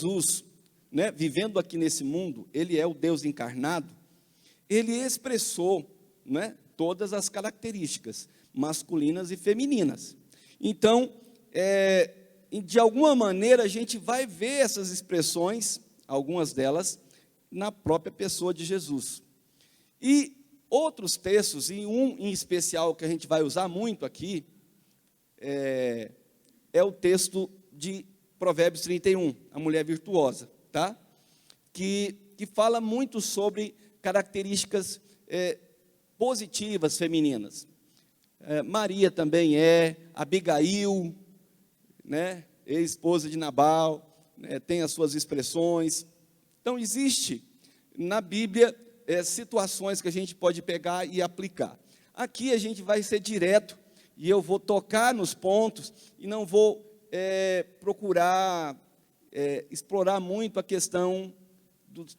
Jesus, né, vivendo aqui nesse mundo, ele é o Deus encarnado, ele expressou, né, todas as características masculinas e femininas. Então, de alguma maneira, a gente vai ver essas expressões, algumas delas, na própria pessoa de Jesus. E outros textos, e um em especial que a gente vai usar muito aqui, é o texto de Provérbios 31, a mulher virtuosa, tá? Que fala muito sobre características positivas femininas. Maria também Abigail, né, ex-esposa de Nabal, tem as suas expressões. Então, existe na Bíblia situações que a gente pode pegar e aplicar. Aqui a gente vai ser direto, e eu vou tocar nos pontos, e não vou procurar explorar muito a questão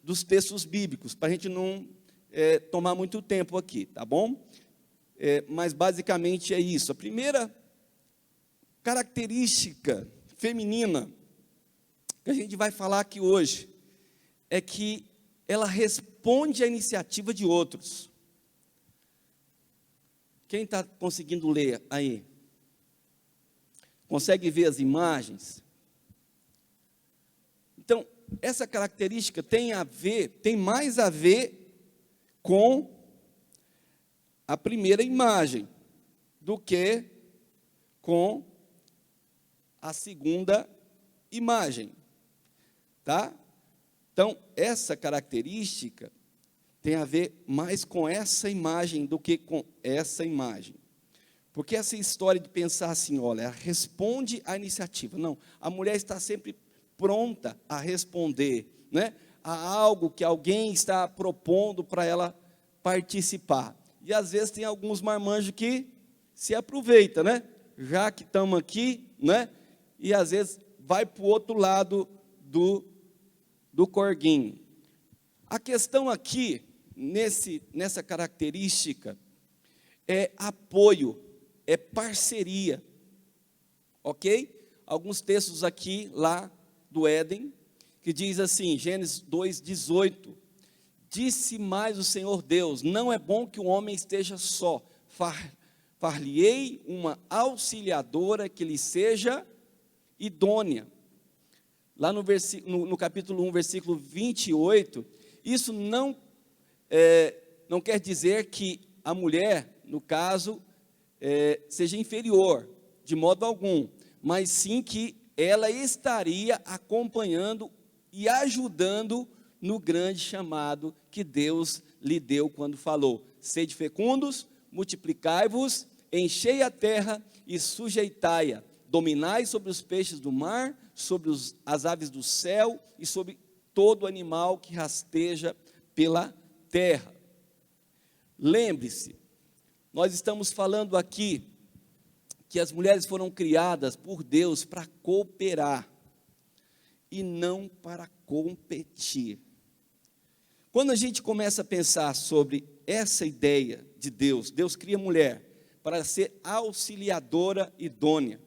dos textos bíblicos, para a gente não tomar muito tempo aqui, tá bom? Mas basicamente é isso. A primeira característica feminina que a gente vai falar aqui hoje é que ela responde à iniciativa de outros. Quem está conseguindo ler aí? Consegue ver as imagens? Então, essa característica tem mais a ver com a primeira imagem do que com a segunda imagem, tá? Então, essa característica tem a ver mais com essa imagem do que com essa imagem. Porque essa história de pensar assim, olha, ela responde à iniciativa. Não, a mulher está sempre pronta a responder, né, a algo que alguém está propondo para ela participar. E às vezes tem alguns marmanjos que se aproveitam, né? Já que estamos aqui, né? E às vezes vai para o outro lado do corguinho. A questão aqui, nessa característica, é apoio, é parceria, ok? Alguns textos aqui, lá do Éden, que diz assim, Gênesis 2:18, disse mais o Senhor Deus, não é bom que o homem esteja só, far-lhe-ei uma auxiliadora que lhe seja idônea. Lá no capítulo 1, versículo 28, isso não quer dizer que a mulher, no caso, seja inferior, de modo algum, mas sim que ela estaria acompanhando e ajudando no grande chamado que Deus lhe deu quando falou, sede fecundos, multiplicai-vos, enchei a terra e sujeitai-a, dominai sobre os peixes do mar, sobre as aves do céu e sobre todo animal que rasteja pela terra. Lembre-se, nós estamos falando aqui que as mulheres foram criadas por Deus para cooperar e não para competir. Quando a gente começa a pensar sobre essa ideia de Deus, Deus cria a mulher para ser auxiliadora idônea.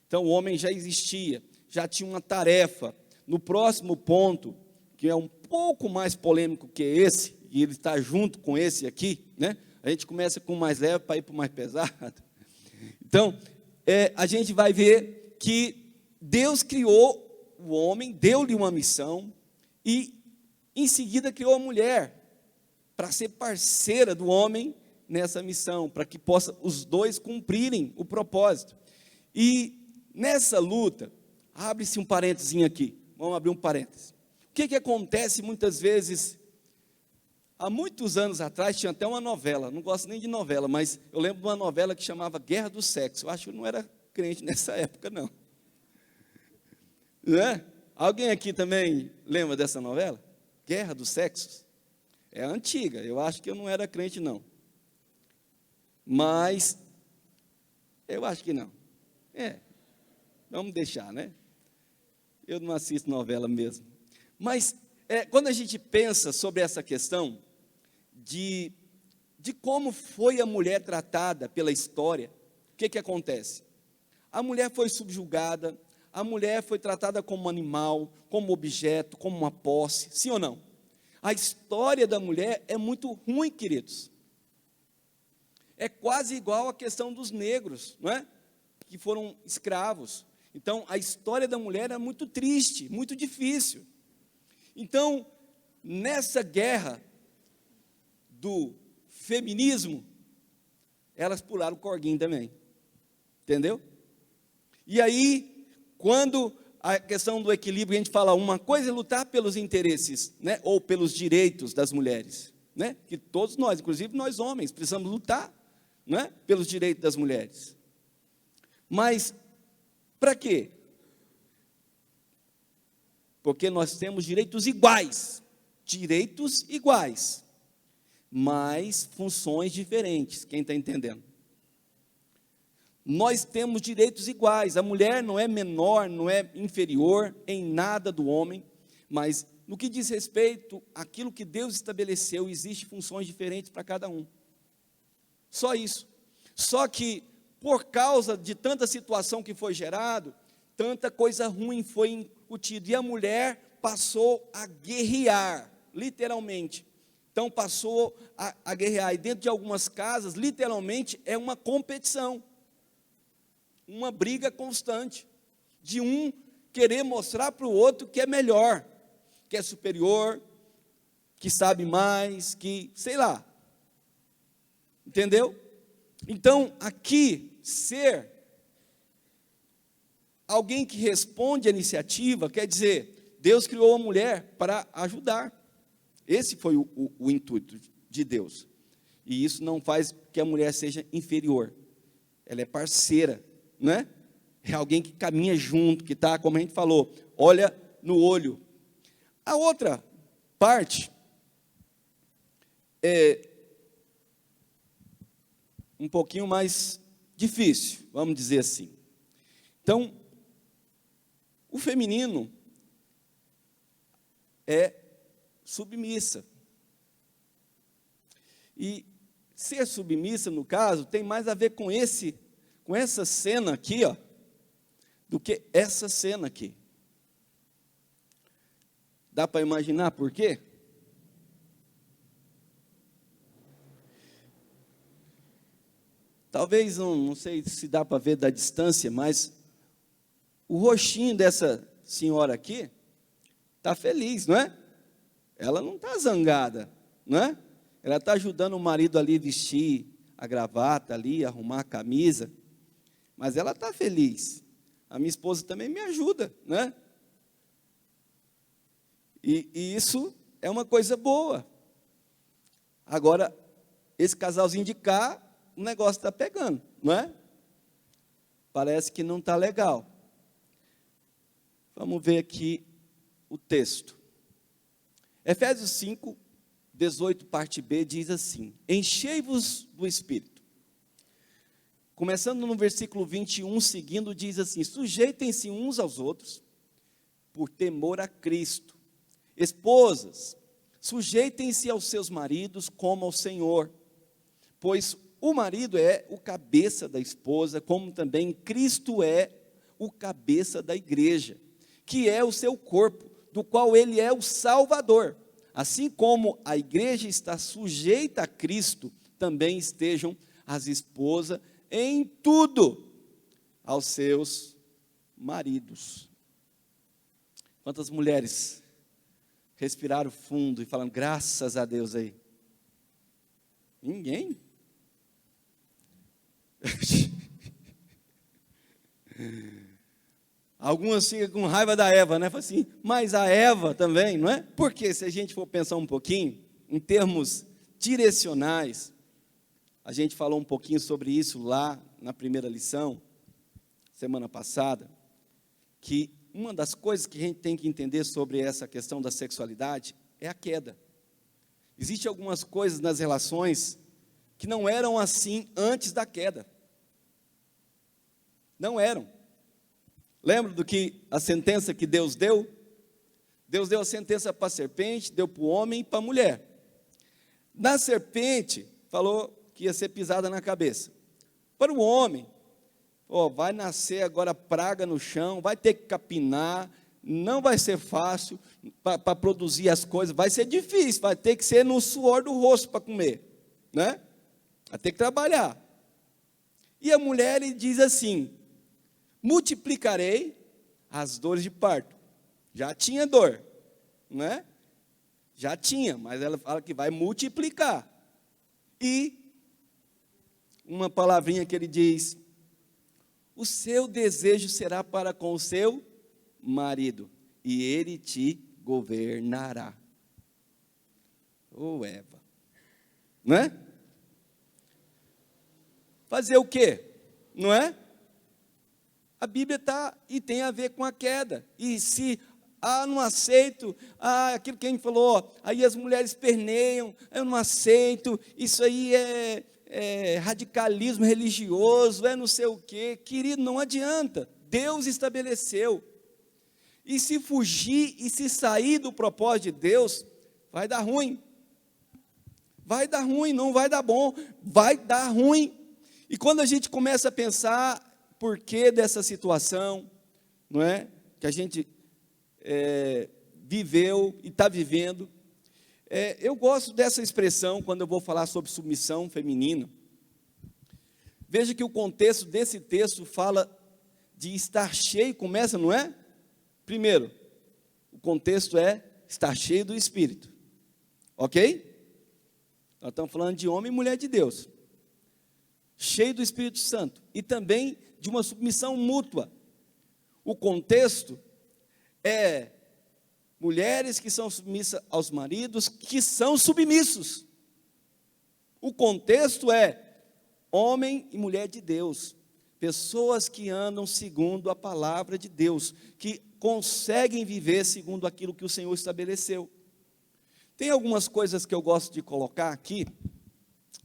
Então o homem já existia, já tinha uma tarefa. No próximo ponto, que é um pouco mais polêmico que esse, e ele está junto com esse aqui, né? A gente começa com o mais leve para ir para o mais pesado. Então, a gente vai ver que Deus criou o homem, deu-lhe uma missão, e em seguida criou a mulher, para ser parceira do homem nessa missão, para que possa os dois cumprirem o propósito. E nessa luta, abre-se um parênteses aqui, vamos abrir um parênteses. O que acontece muitas vezes? Há muitos anos atrás tinha até uma novela, não gosto nem de novela, mas eu lembro de uma novela que chamava Guerra do Sexo. Eu acho que eu não era crente nessa época, não. Né? Alguém aqui também lembra dessa novela? Guerra dos Sexos? É antiga, eu acho que eu não era crente, não. Mas, eu acho que não. Vamos deixar, né? Eu não assisto novela mesmo. Mas, quando a gente pensa sobre essa questão de como foi a mulher tratada pela história, o que acontece? A mulher foi subjugada, a mulher foi tratada como animal, como objeto, como uma posse, sim ou não? A história da mulher é muito ruim, queridos. É quase igual à questão dos negros, não é? Que foram escravos. Então, a história da mulher é muito triste, muito difícil. Então, nessa guerra do feminismo, elas pularam o corguinho também. Entendeu? E aí, quando a questão do equilíbrio, a gente fala, uma coisa é lutar pelos interesses, né, ou pelos direitos das mulheres, né, que todos nós, inclusive nós homens, precisamos lutar, né, pelos direitos das mulheres. Mas, para quê? Porque nós temos direitos iguais, mas funções diferentes, quem está entendendo? Nós temos direitos iguais, a mulher não é menor, não é inferior em nada do homem, mas no que diz respeito àquilo que Deus estabeleceu, existem funções diferentes para cada um. Só isso. Só que, por causa de tanta situação que foi gerado, tanta coisa ruim foi incutida, e a mulher passou a guerrear, literalmente. Então, passou a guerrear, e dentro de algumas casas, literalmente, é uma competição. Uma briga constante, de um querer mostrar para o outro que é melhor, que é superior, que sabe mais, que, sei lá, entendeu? Então, aqui, ser alguém que responde à iniciativa, quer dizer, Deus criou a mulher para ajudar, esse foi o intuito de Deus, e isso não faz que a mulher seja inferior, ela é parceira, né? É alguém que caminha junto, que está, como a gente falou, olha no olho. A outra parte é um pouquinho mais difícil, vamos dizer assim. Então, o feminino é submissa. E ser submissa, no caso, tem mais a ver com essa cena aqui, ó, do que essa cena aqui. Dá para imaginar por quê? Talvez, não sei se dá para ver da distância, mas o rostinho dessa senhora aqui está feliz, não é? Ela não está zangada, não é? Ela está ajudando o marido ali a vestir a gravata ali, arrumar a camisa, mas ela está feliz. A minha esposa também me ajuda, né? E isso é uma coisa boa. Agora, esse casalzinho de cá, o negócio está pegando, não é? Parece que não está legal. Vamos ver aqui o texto. Efésios 5, 18, parte B, diz assim: enchei-vos do Espírito. Começando no versículo 21, seguindo, diz assim: sujeitem-se uns aos outros, por temor a Cristo. Esposas, sujeitem-se aos seus maridos como ao Senhor, pois o marido é o cabeça da esposa, como também Cristo é o cabeça da igreja, que é o seu corpo, do qual ele é o Salvador. Assim como a igreja está sujeita a Cristo, também estejam as esposas em tudo aos seus maridos. Quantas mulheres respiraram fundo e falaram graças a Deus aí? Ninguém. Algumas ficam com raiva da Eva, né? Fala assim, mas a Eva também, não é? Porque se a gente for pensar um pouquinho, em termos direcionais, a gente falou um pouquinho sobre isso lá na primeira lição, semana passada, que uma das coisas que a gente tem que entender sobre essa questão da sexualidade é a queda. Existem algumas coisas nas relações que não eram assim antes da queda. Não eram. Lembra do que a sentença que Deus deu? Deus deu a sentença para a serpente, deu para o homem e para a mulher. Na serpente, falou que ia ser pisada na cabeça. Para o homem, ó, vai nascer agora praga no chão, vai ter que capinar, não vai ser fácil para produzir as coisas, vai ser difícil, vai ter que ser no suor do rosto para comer, né? Vai ter que trabalhar. E a mulher ele diz assim: multiplicarei as dores de parto. Já tinha dor, né? Já tinha, mas ela fala que vai multiplicar. E uma palavrinha que ele diz: o seu desejo será para com o seu marido, e ele te governará. Ô Eva, não é? Fazer o quê? Não é? A Bíblia está e tem a ver com a queda. E se não aceito, aquilo que a gente falou, aí as mulheres perneiam, eu não aceito, isso aí é radicalismo religioso, é não sei o quê. Querido, não adianta, Deus estabeleceu. E se fugir e se sair do propósito de Deus, vai dar ruim. Vai dar ruim, não vai dar bom, vai dar ruim. E quando a gente começa a pensar por que dessa situação, não é? Que a gente viveu e está vivendo. Eu gosto dessa expressão quando eu vou falar sobre submissão feminina. Veja que o contexto desse texto fala de estar cheio, começa, não é? Primeiro, o contexto é estar cheio do Espírito, ok? Nós estamos falando de homem e mulher de Deus, cheio do Espírito Santo, e também de uma submissão mútua. O contexto é mulheres que são submissas aos maridos, que são submissos. O contexto é homem e mulher de Deus, pessoas que andam segundo a palavra de Deus, que conseguem viver segundo aquilo que o Senhor estabeleceu. Tem algumas coisas que eu gosto de colocar aqui,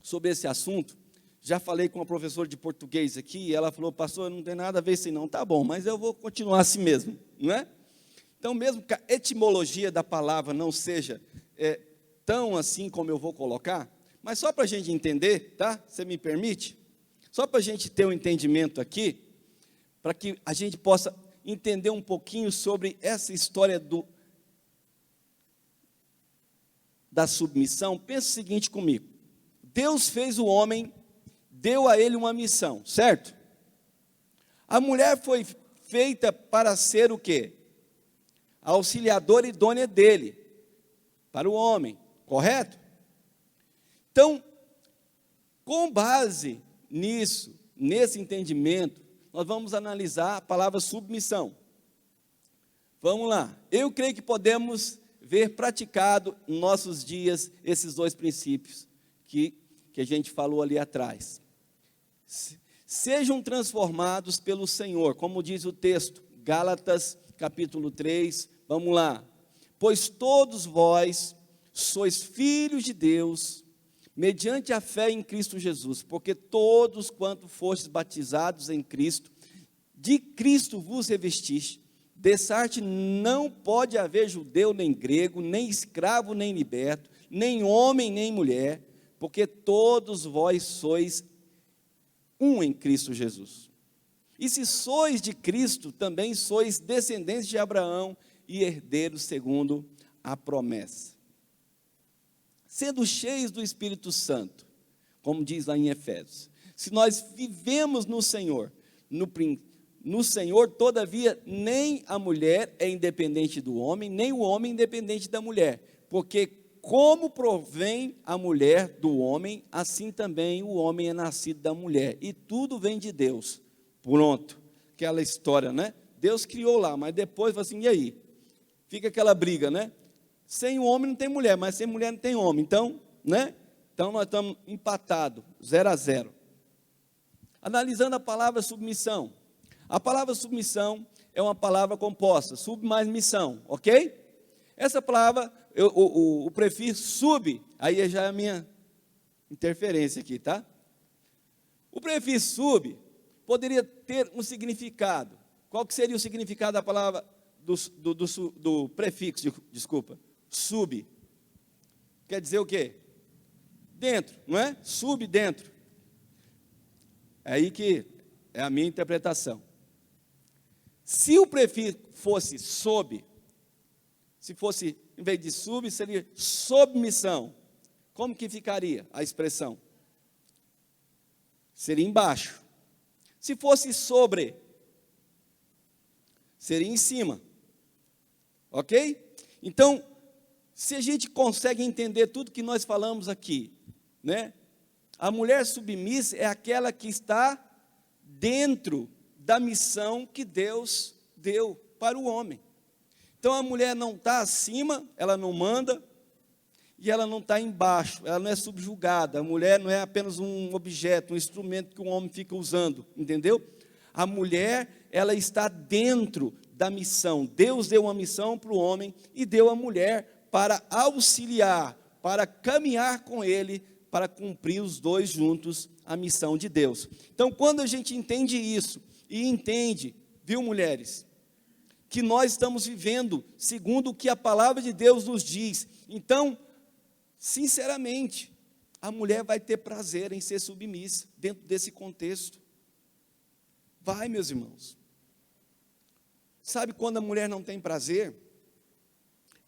sobre esse assunto. Já falei com uma professora de português aqui, e ela falou: pastor, não tem nada a ver assim não. Tá bom, mas eu vou continuar assim mesmo, não é? Então, mesmo que a etimologia da palavra não seja tão assim como eu vou colocar, mas só para a gente entender, tá? Você me permite? Só para a gente ter um entendimento aqui, para que a gente possa entender um pouquinho sobre essa história da submissão. Pensa o seguinte comigo: Deus fez o homem, deu a ele uma missão, certo? A mulher foi feita para ser o quê? A auxiliadora idônea dele, para o homem, correto? Então, com base nisso, nesse entendimento, nós vamos analisar a palavra submissão. Vamos lá. Eu creio que podemos ver praticado em nossos dias esses dois princípios que a gente falou ali atrás. Sejam transformados pelo Senhor, como diz o texto, Gálatas capítulo 3, vamos lá. Pois todos vós sois filhos de Deus, mediante a fé em Cristo Jesus, porque todos quanto fostes batizados em Cristo, de Cristo vos revestiste. Dessarte não pode haver judeu nem grego, nem escravo nem liberto, nem homem nem mulher, porque todos vós sois um em Cristo Jesus. E se sois de Cristo, também sois descendentes de Abraão e herdeiros segundo a promessa. Sendo cheios do Espírito Santo, como diz lá em Efésios. Se nós vivemos no Senhor, no Senhor, todavia, nem a mulher é independente do homem, nem o homem independente da mulher, porque como provém a mulher do homem, assim também o homem é nascido da mulher, e tudo vem de Deus. Pronto, aquela história, né? Deus criou lá, mas depois, assim, e aí? Fica aquela briga, né? Sem o homem não tem mulher, mas sem mulher não tem homem, então, né? Então nós estamos empatados, 0-0. Analisando a palavra submissão. A palavra submissão é uma palavra composta, sub mais missão, ok? Essa palavra, o prefixo sub, aí já é a minha interferência aqui, tá? O prefixo sub poderia ter um significado. Qual que seria o significado da palavra, do prefixo, desculpa? Sub. Quer dizer o quê? Dentro, não é? Sub dentro. É aí que É a minha interpretação. Se o prefixo fosse sob, se fosse, em vez de sub, seria submissão. Como que ficaria a expressão? Seria embaixo. Se fosse sobre, seria em cima. Ok? Então, se a gente consegue entender tudo que nós falamos aqui, né? A mulher submissa é aquela que está dentro da missão que Deus deu para o homem. Então a mulher não está acima, ela não manda, e ela não está embaixo, ela não é subjugada. A mulher não é apenas um objeto, um instrumento que o homem fica usando, entendeu? A mulher, ela está dentro da missão. Deus deu uma missão para o homem e deu a mulher para auxiliar, para caminhar com ele, para cumprir os dois juntos a missão de Deus. Então, quando a gente entende isso, e entende, viu, mulheres, que nós estamos vivendo segundo o que a palavra de Deus nos diz, então, sinceramente, a mulher vai ter prazer em ser submissa, dentro desse contexto. Vai, meus irmãos. Sabe quando a mulher não tem prazer?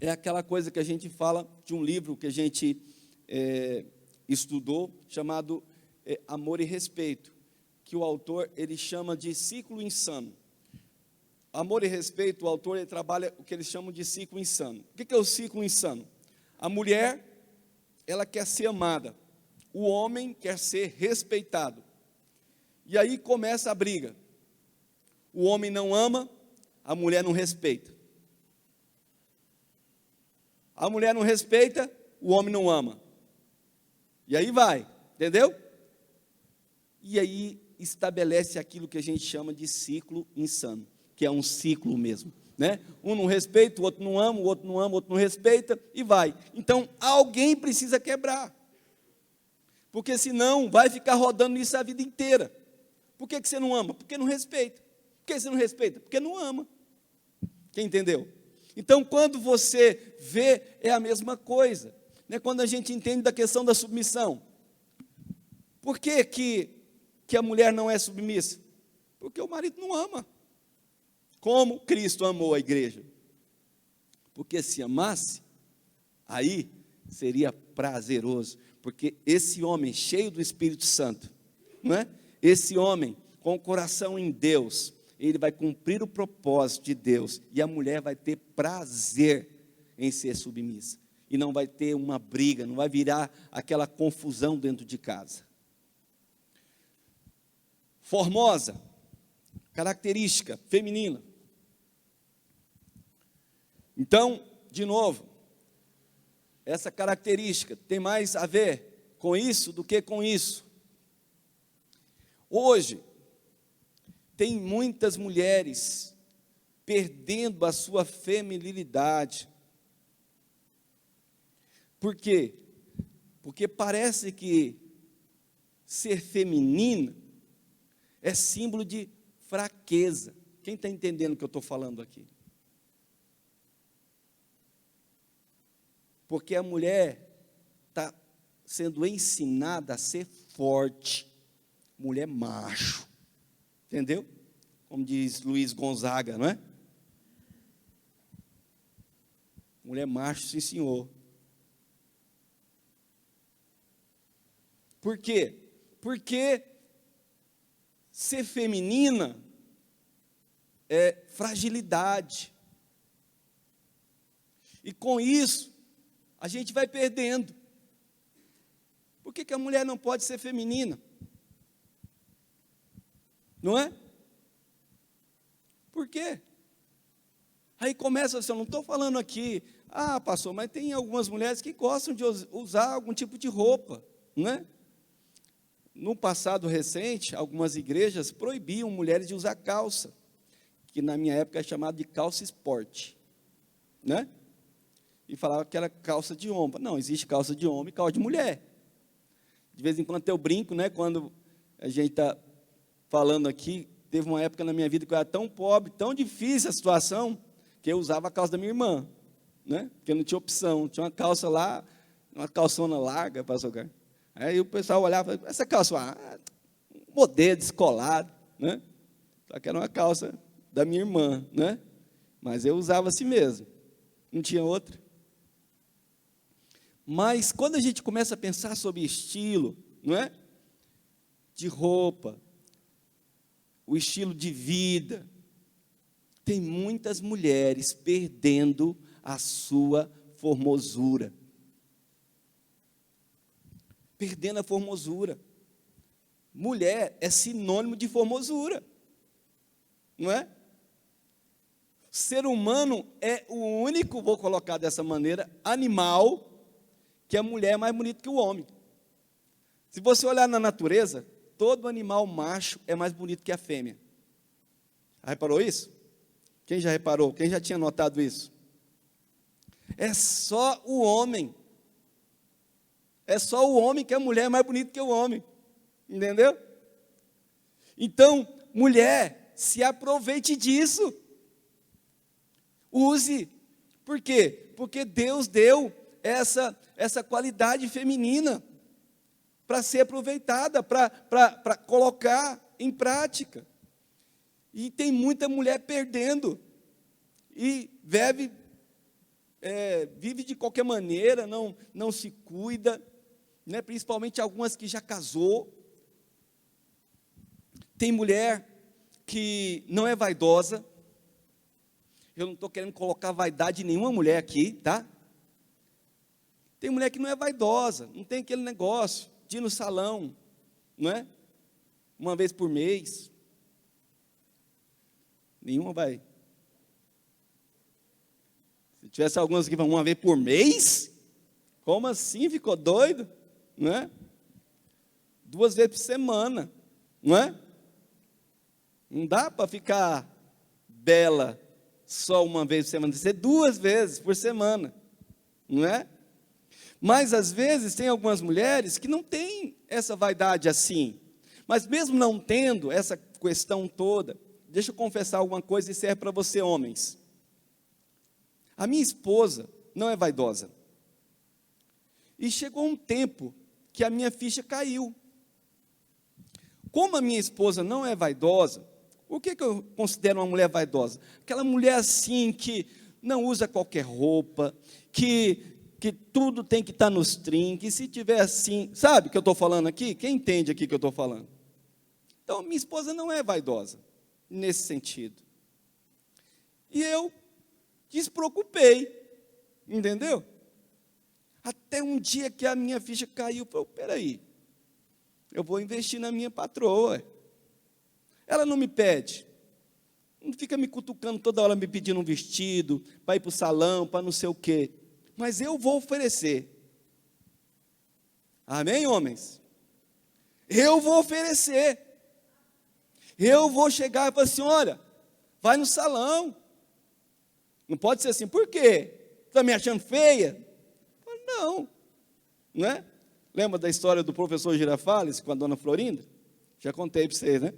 É aquela coisa que a gente fala de um livro que a gente estudou, chamado Amor e Respeito, que o autor, ele chama de ciclo insano. Amor e Respeito, o autor, ele trabalha o que eles chamam de ciclo insano. O que é o ciclo insano? A mulher, ela quer ser amada, o homem quer ser respeitado, e aí começa a briga. O homem não ama, a mulher não respeita. A mulher não respeita, o homem não ama. E aí vai, entendeu? E aí estabelece aquilo que a gente chama de ciclo insano, que é um ciclo mesmo, né? Um não respeita, o outro não ama, o outro não ama, o outro não respeita, e vai. Então, alguém precisa quebrar, porque senão vai ficar rodando isso a vida inteira. Por que você não ama? Porque não respeita. Por que você não respeita? Porque não ama. Quem entendeu? Então, quando você vê, é a mesma coisa, né? Quando a gente entende da questão da submissão. Por que a mulher não é submissa? Porque o marido não ama. Como Cristo amou a igreja. Porque se amasse, aí seria prazeroso. Porque esse homem cheio do Espírito Santo, não é? Esse homem com o coração em Deus, ele vai cumprir o propósito de Deus, e a mulher vai ter prazer em ser submissa, e não vai ter uma briga, não vai virar aquela confusão dentro de casa. Formosa, característica feminina. Então, de novo, essa característica tem mais a ver com isso do que com isso. Hoje, tem muitas mulheres perdendo a sua feminilidade. Por quê? Porque parece que ser feminina é símbolo de fraqueza. Quem está entendendo o que eu estou falando aqui? Porque a mulher está sendo ensinada a ser forte, mulher macho, entendeu? Como diz Luiz Gonzaga, não é? Mulher macho, sim senhor. Por quê? Porque ser feminina é fragilidade. E com isso, a gente vai perdendo. Por que a mulher não pode ser feminina? Não é? Por quê? Aí começa assim, eu não estou falando aqui, pastor, mas tem algumas mulheres que gostam de usar algum tipo de roupa, não é? No passado recente, algumas igrejas proibiam mulheres de usar calça, que na minha época é chamado de calça esporte, né? E falava que era calça de homem. Não, existe calça de homem e calça de mulher. De vez em quando eu brinco, né? Quando a gente está falando aqui, teve uma época na minha vida que eu era tão pobre, tão difícil a situação, que eu usava a calça da minha irmã, né? Porque não tinha opção, tinha uma calça lá, uma calçona larga, pastor Carlos. Aí o pessoal olhava, essa calça, modelo, descolado, né? Só que era uma calça da minha irmã, né? Mas eu usava assim mesmo, não tinha outra. Mas quando a gente começa a pensar sobre estilo, não é? De roupa, o estilo de vida, tem muitas mulheres perdendo a sua formosura. Perdendo a formosura. Mulher é sinônimo de formosura, não é? O ser humano é o único, vou colocar dessa maneira, animal, que a mulher é mais bonita que o homem. Se você olhar na natureza, todo animal macho é mais bonito que a fêmea. Já reparou isso? Quem já reparou? Quem já tinha notado isso? É só o homem. É só o homem que a mulher é mais bonita que o homem. Entendeu? Então, mulher, se aproveite disso. Use. Por quê? Porque Deus deu essa qualidade feminina para ser aproveitada, para colocar em prática. E tem muita mulher perdendo. E vive de qualquer maneira, não se cuida, né? Principalmente algumas que já casou. Tem mulher que não é vaidosa. Eu não estou querendo colocar vaidade em nenhuma mulher aqui, tá? Tem mulher que não é vaidosa, não tem aquele negócio de ir no salão, não é? Uma vez por mês. Nenhuma vai. Se tivesse algumas que vão uma vez por mês, como assim? Ficou doido? Não é? 2 vezes por semana, não é? Não dá para ficar bela só uma vez por semana, tem que ser 2 vezes por semana, não é? Mas às vezes tem algumas mulheres que não têm essa vaidade assim, mas mesmo não tendo essa questão toda, deixa eu confessar alguma coisa e serve para você, homens. A minha esposa não é vaidosa. E chegou um tempo que a minha ficha caiu. Como a minha esposa não é vaidosa, o que eu considero uma mulher vaidosa? Aquela mulher assim que não usa qualquer roupa, que tudo tem que estar nos trinques, que se tiver assim, sabe o que eu estou falando aqui? Quem entende aqui o que eu estou falando? Então, minha esposa não é vaidosa, nesse sentido. E eu despreocupei, entendeu? Até um dia que a minha ficha caiu, eu falei, peraí, eu vou investir na minha patroa. Ela não me pede, não fica me cutucando toda hora, me pedindo um vestido, para ir para o salão, para não sei o quê. Mas eu vou oferecer. Amém, homens? Eu vou oferecer. Eu vou chegar e falar assim, olha, vai no salão. Não pode ser assim, por quê? Está me achando feia? Não, não é? Lembra da história do professor Girafales com a dona Florinda? Já contei para vocês, né?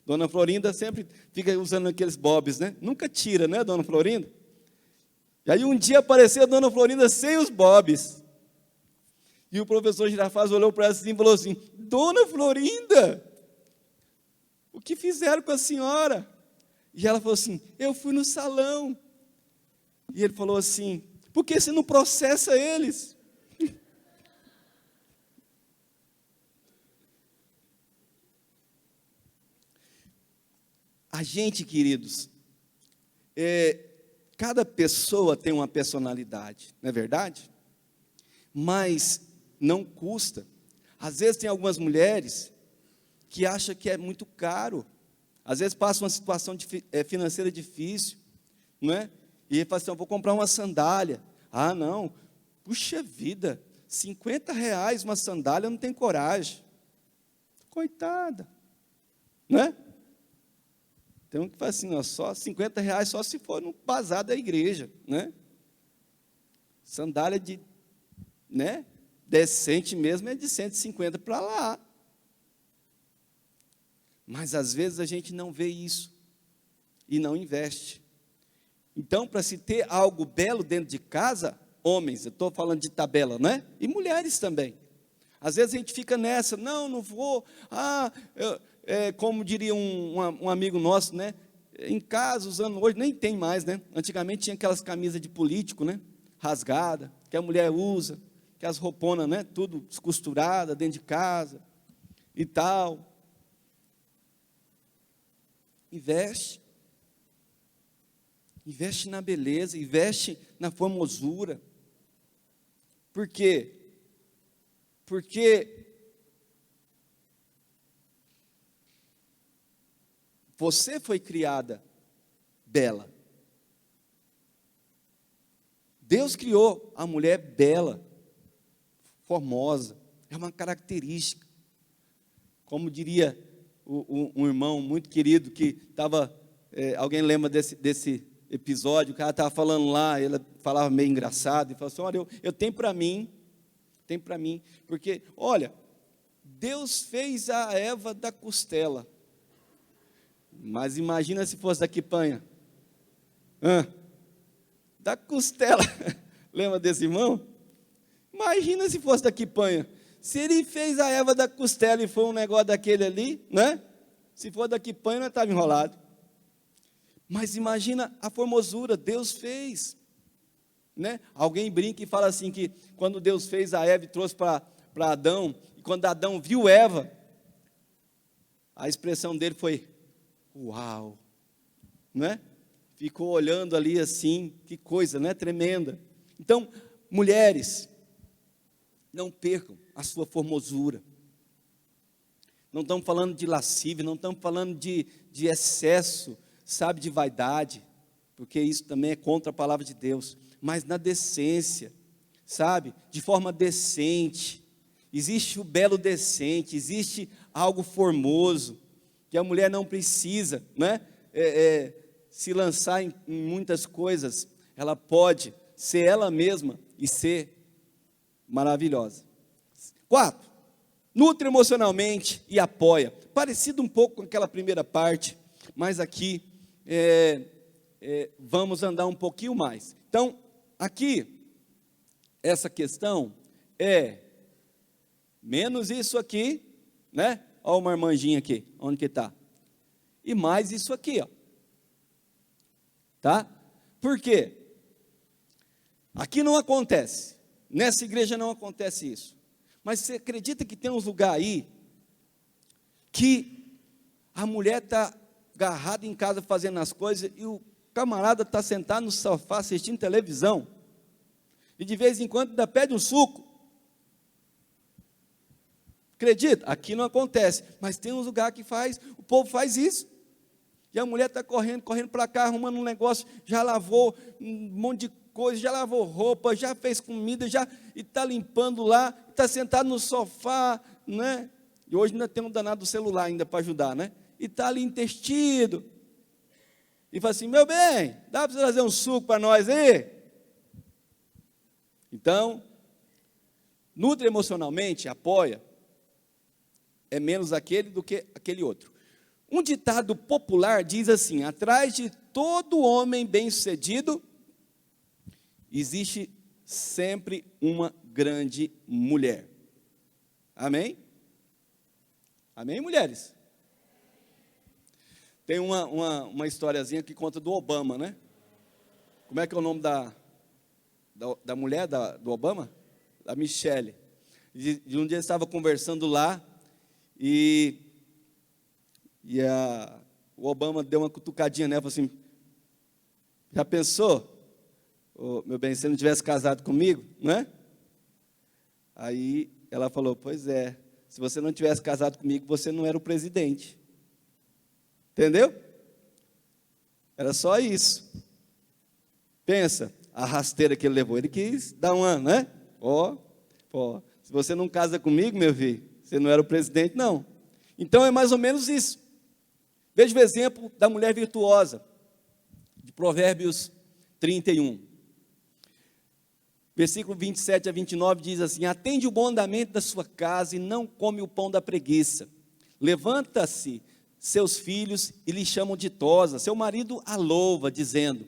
Dona Florinda sempre fica usando aqueles bobs, né? Nunca tira, né, dona Florinda? E aí um dia apareceu a dona Florinda sem os bobs. E o professor Girafales olhou para ela assim e falou assim, dona Florinda, o que fizeram com a senhora? E ela falou assim, eu fui no salão. E ele falou assim, por que você não processa eles? A gente, queridos, cada pessoa tem uma personalidade, não é verdade? Mas não custa. Às vezes tem algumas mulheres que acham que é muito caro. Às vezes passa uma situação financeira difícil, não é? E ele fala assim, eu vou comprar uma sandália. Ah, não, puxa vida, R$50 uma sandália, eu não tenho coragem. Coitada, não é? Tem um que fala assim, ó, só R$50 só se for no bazar da igreja, né? Sandália né, decente mesmo é de 150 para lá. Mas às vezes a gente não vê isso e não investe. Então, para se ter algo belo dentro de casa, homens, eu estou falando de tabela, não é? E mulheres também. Às vezes a gente fica nessa, não vou, como diria um amigo nosso, né? Em casa, usando hoje, nem tem mais, né? Antigamente tinha aquelas camisas de político, né? Rasgada, que a mulher usa, que as rouponas, né? Tudo descosturada dentro de casa e tal. Investe na beleza, investe na formosura. Por quê? Porque você foi criada bela. Deus criou a mulher bela, formosa, é uma característica. Como diria um irmão muito querido que estava, alguém lembra desse episódio, o cara estava falando lá, ele falava meio engraçado, e falou assim, olha, eu tenho para mim, porque, olha, Deus fez a Eva da costela, mas imagina se fosse da quipanha, da costela, lembra desse irmão? Imagina se fosse da quipanha, se ele fez a Eva da costela e foi um negócio daquele ali, né? Se for da quipanha, não estava enrolado. Mas imagina a formosura, Deus fez, né? Alguém brinca e fala assim, que quando Deus fez a Eva e trouxe para Adão, e quando Adão viu Eva, a expressão dele foi, uau, né? Ficou olhando ali assim, que coisa, né? Tremenda. Então, mulheres, não percam a sua formosura. Não estamos falando de lascívia, não estamos falando de excesso, sabe, de vaidade, porque isso também é contra a palavra de Deus, mas na decência, sabe, de forma decente. Existe o belo decente, existe algo formoso, que a mulher não precisa, né, se lançar em muitas coisas, ela pode ser ela mesma e ser maravilhosa. 4, nutre emocionalmente e apoia, parecido um pouco com aquela primeira parte, mas aqui vamos andar um pouquinho mais. Então, aqui, essa questão é menos isso aqui, né? Olha uma marmanjinha aqui, onde que está? E mais isso aqui, ó. Tá? Por quê? Aqui não acontece, nessa igreja não acontece isso. Mas você acredita que tem uns lugares aí que a mulher está agarrada em casa fazendo as coisas e o camarada está sentado no sofá assistindo televisão e de vez em quando ainda pede um suco? Acredita? Aqui não acontece, mas tem uns lugares que o povo faz isso. E a mulher está correndo para cá, arrumando um negócio, já lavou um monte de coisa, já lavou roupa, já fez comida, e está limpando lá, está sentado no sofá, né? E hoje ainda tem um danado do celular ainda para ajudar, né? E está ali intestido. E fala assim, meu bem, dá para você trazer um suco para nós aí? Então, nutre emocionalmente, apoia, é menos aquele do que aquele outro. Um ditado popular diz assim, atrás de todo homem bem-sucedido, existe sempre uma grande mulher. Amém? Amém, mulheres? Tem uma historiazinha que conta do Obama, né? Como é que é o nome da mulher do Obama? Da Michelle. De um dia eu estava conversando lá e o Obama deu uma cutucadinha nela, falou assim, já pensou, meu bem, se você não tivesse casado comigo, né? Aí ela falou, pois é, se você não tivesse casado comigo, você não era o presidente. Entendeu? Era só isso. Pensa, a rasteira que ele levou, ele quis dar uma, né? Se você não casa comigo, meu filho, você não era o presidente, não. Então é mais ou menos isso. Veja o exemplo da mulher virtuosa, de Provérbios 31. Versículo 27 a 29 diz assim, atende o bom andamento da sua casa e não come o pão da preguiça. Levanta-se seus filhos e lhe chamam ditosa, seu marido a louva, dizendo,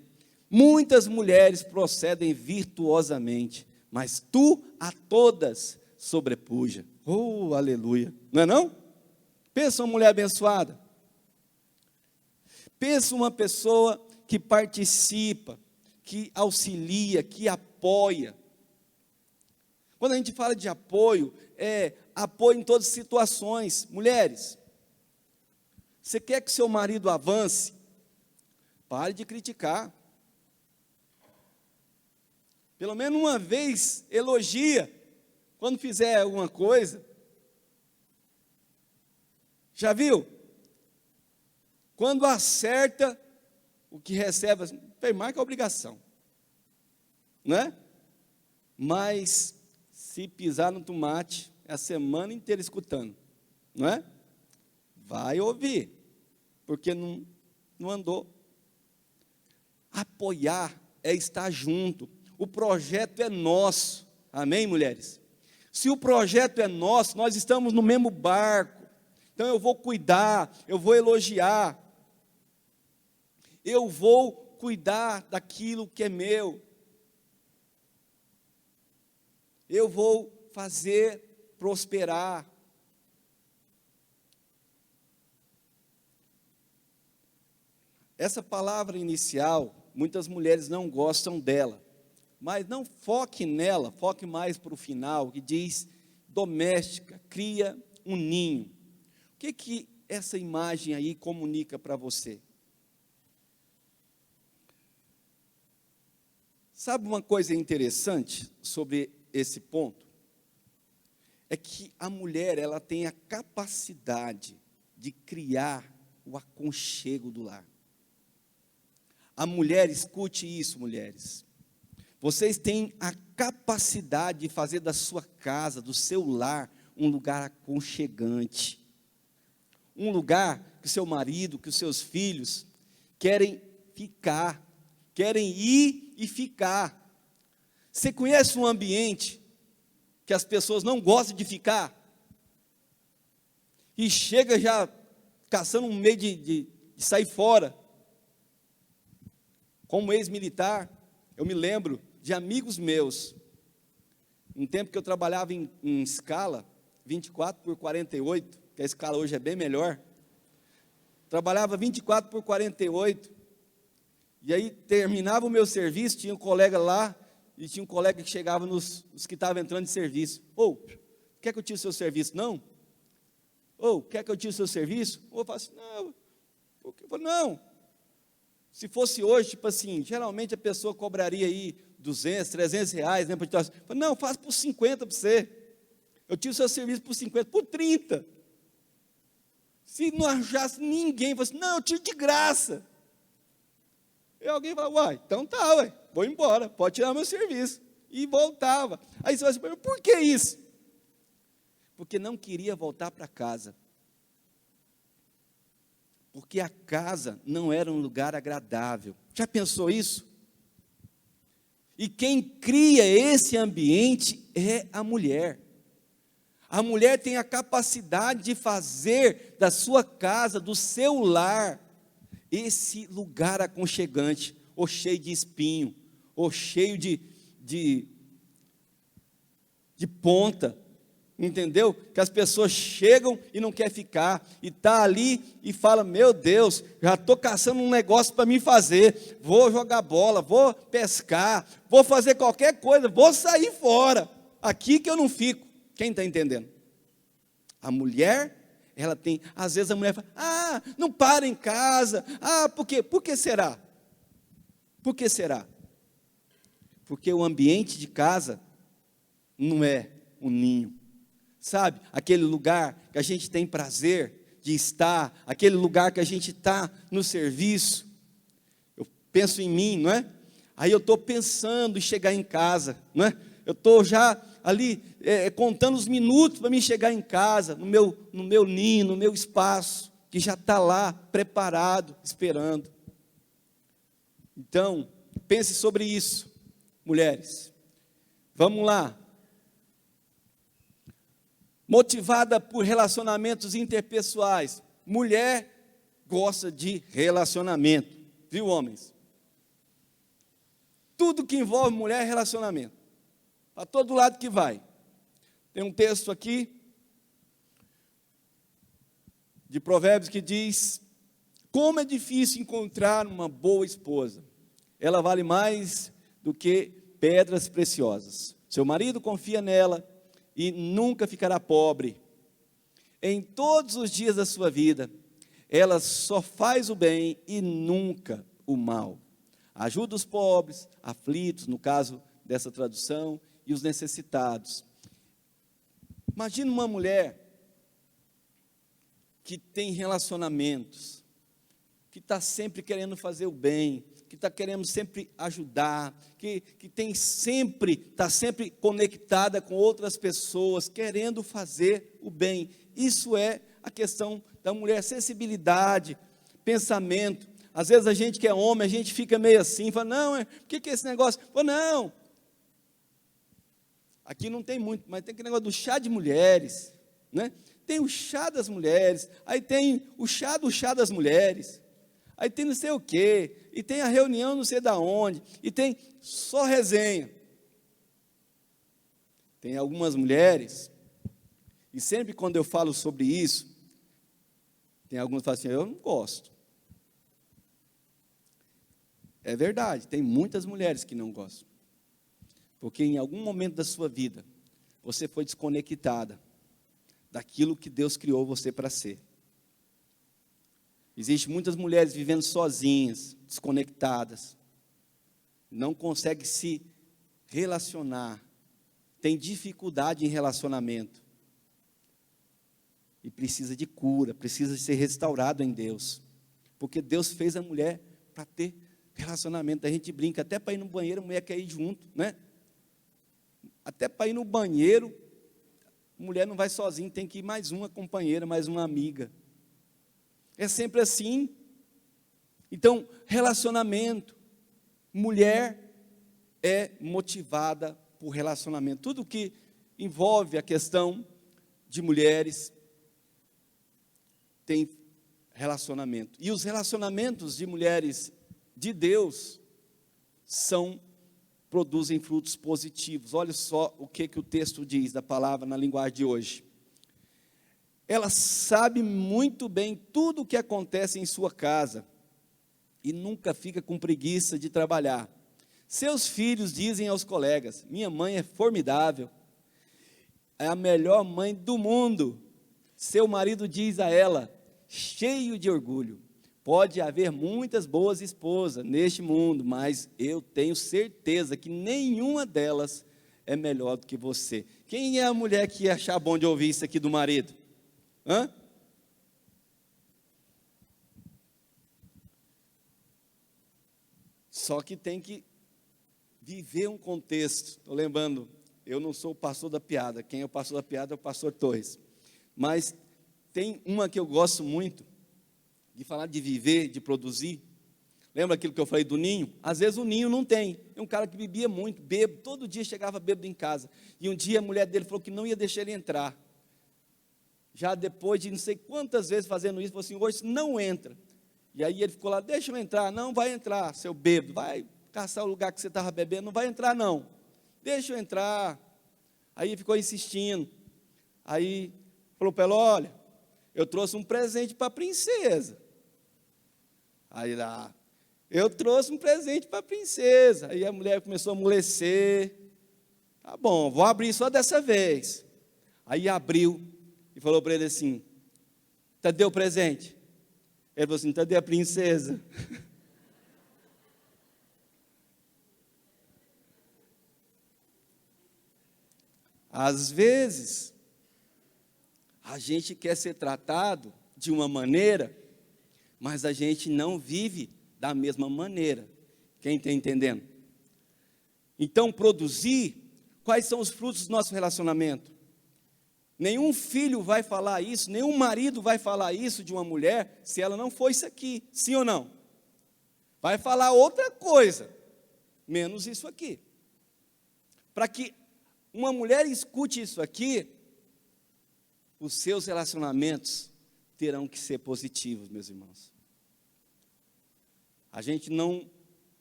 muitas mulheres procedem virtuosamente, mas tu a todas sobrepuja. Oh, aleluia. Não é não? Pensa uma mulher abençoada. Pensa uma pessoa que participa, que auxilia, que apoia. Quando a gente fala de apoio, é apoio em todas as situações. Mulheres, você quer que seu marido avance? Pare de criticar. Pelo menos uma vez elogia quando fizer alguma coisa. Já viu? Quando acerta, o que recebe, tem mais que a obrigação. Não é? Mas, se pisar no tomate, é a semana inteira escutando. Não é? Vai ouvir, porque não andou. Apoiar é estar junto. O projeto é nosso. Amém, mulheres? Se o projeto é nosso, nós estamos no mesmo barco. Então eu vou cuidar, eu vou elogiar. Eu vou cuidar daquilo que é meu. Eu vou fazer prosperar. Essa palavra inicial, muitas mulheres não gostam dela. Mas não foque nela, foque mais para o final, que diz, doméstica, cria um ninho. O que essa imagem aí comunica para você? Sabe uma coisa interessante sobre esse ponto? É que a mulher, ela tem a capacidade de criar o aconchego do lar. A mulher, escute isso, mulheres. Vocês têm a capacidade de fazer da sua casa, do seu lar, um lugar aconchegante. Um lugar que o seu marido, que os seus filhos querem ficar, querem ir e ficar. Você conhece um ambiente que as pessoas não gostam de ficar? E chega já caçando um meio de sair fora. Como ex-militar, eu me lembro de amigos meus, um tempo que eu trabalhava em escala, 24/48, que a escala hoje é bem melhor, trabalhava 24/48, e aí terminava o meu serviço, tinha um colega lá, e tinha um colega que chegava os que estavam entrando de serviço, quer que eu tire o seu serviço? Não? Quer que eu tire o seu serviço? Eu falo assim, não, eu falo, não. Se fosse hoje, tipo assim, geralmente a pessoa cobraria aí 200, 300 reais, né? Não, faço por 50 para você. Eu tiro o seu serviço por 50, por 30. Se não achasse ninguém, fosse, não, eu tiro de graça. E alguém fala, então tá, vou embora, pode tirar meu serviço. E voltava. Aí você vai assim, por que isso? Porque não queria voltar para casa. Porque a casa não era um lugar agradável. Já pensou isso? E quem cria esse ambiente é a mulher. A mulher tem a capacidade de fazer da sua casa, do seu lar, esse lugar aconchegante, ou cheio de espinho, ou cheio de ponta. Entendeu? Que as pessoas chegam e não querem ficar, e está ali e fala, meu Deus, já estou caçando um negócio para mim fazer, vou jogar bola, vou pescar, vou fazer qualquer coisa, vou sair fora, aqui que eu não fico. Quem está entendendo? A mulher, ela tem, às vezes a mulher fala, não para em casa, por quê? Por que será? Por que será? Porque o ambiente de casa não é um ninho. Sabe, aquele lugar que a gente tem prazer de estar, aquele lugar que a gente está no serviço. Eu penso em mim, não é? Aí eu estou pensando em chegar em casa, não é? Eu estou já ali contando os minutos para mim chegar em casa, no meu ninho, no meu espaço, que já está lá, preparado, esperando. Então, pense sobre isso, mulheres. Vamos lá. Motivada por relacionamentos interpessoais. Mulher gosta de relacionamento, viu, homens? Tudo que envolve mulher é relacionamento. Para todo lado que vai. Tem um texto aqui. de Provérbios que diz: como é difícil encontrar uma boa esposa. Ela vale mais do que pedras preciosas. Seu marido confia nela e nunca ficará pobre. Em todos os dias da sua vida, ela só faz o bem e nunca o mal. Ajuda os pobres, aflitos, no caso dessa tradução, e os necessitados. Imagina uma mulher que tem relacionamentos, que está sempre querendo fazer o bem, que está querendo sempre ajudar, que está sempre conectada com outras pessoas, querendo fazer o bem. Isso é a questão da mulher, sensibilidade, pensamento. Às vezes a gente que é homem, a gente fica meio assim, fala, não, por que é esse negócio? Fala, não, aqui não tem muito, mas tem aquele negócio do chá de mulheres, né? Tem o chá das mulheres, aí tem o chá do chá das mulheres, aí tem não sei o quê, e tem a reunião não sei da onde, e tem só resenha. Tem algumas mulheres, e sempre quando eu falo sobre isso, tem algumas que falam assim, eu não gosto. É verdade, tem muitas mulheres que não gostam, porque em algum momento da sua vida, você foi desconectada daquilo que Deus criou você para ser. Existem muitas mulheres vivendo sozinhas, desconectadas, não conseguem se relacionar, tem dificuldade em relacionamento, e precisa de cura, precisa de ser restaurado em Deus, porque Deus fez a mulher para ter relacionamento. A gente brinca, até para ir no banheiro, a mulher quer ir junto, né? Até para ir no banheiro, a mulher não vai sozinha, tem que ir mais uma companheira, mais uma amiga. É sempre assim. Então, relacionamento, mulher é motivada por relacionamento. Tudo que envolve a questão de mulheres tem relacionamento. E os relacionamentos de mulheres de Deus produzem frutos positivos. Olha só o que o texto diz da palavra na linguagem de hoje. Ela sabe muito bem tudo o que acontece em sua casa e nunca fica com preguiça de trabalhar. Seus filhos dizem aos colegas, minha mãe é formidável, é a melhor mãe do mundo. Seu marido diz a ela, cheio de orgulho, pode haver muitas boas esposas neste mundo, mas eu tenho certeza que nenhuma delas é melhor do que você. Quem é a mulher que ia achar bom de ouvir isso aqui do marido? Hã? Só que tem que viver um contexto. Estou lembrando, eu não sou o pastor da piada, quem é o pastor da piada é o pastor Torres. Mas tem uma que eu gosto muito, de falar de viver, de produzir. Lembra aquilo que eu falei do ninho? Às vezes o ninho não tem. É um cara que bebia muito, bêbado, todo dia chegava bêbado em casa. E um dia a mulher dele falou que não ia deixar ele entrar. Já depois de não sei quantas vezes fazendo isso, falou assim, hoje não entra. E aí ele ficou lá, deixa eu entrar. Não, vai entrar, seu bêbado, vai caçar o lugar que você estava bebendo, não vai entrar não. Deixa eu entrar. Aí ficou insistindo. Aí falou para ela, olha, eu trouxe um presente para a princesa. Aí lá, eu trouxe um presente para a princesa. Aí a mulher começou a amolecer. Tá bom, vou abrir só dessa vez. Aí abriu e falou para ele assim, cadê o presente? Ele falou assim, cadê a princesa? Às vezes, a gente quer ser tratado de uma maneira, mas a gente não vive da mesma maneira. Quem está entendendo? Então, produzir, quais são os frutos do nosso relacionamento? Nenhum filho vai falar isso, nenhum marido vai falar isso de uma mulher, se ela não for isso aqui, sim ou não? Vai falar outra coisa, menos isso aqui. Para que uma mulher escute isso aqui, os seus relacionamentos terão que ser positivos, meus irmãos. A gente não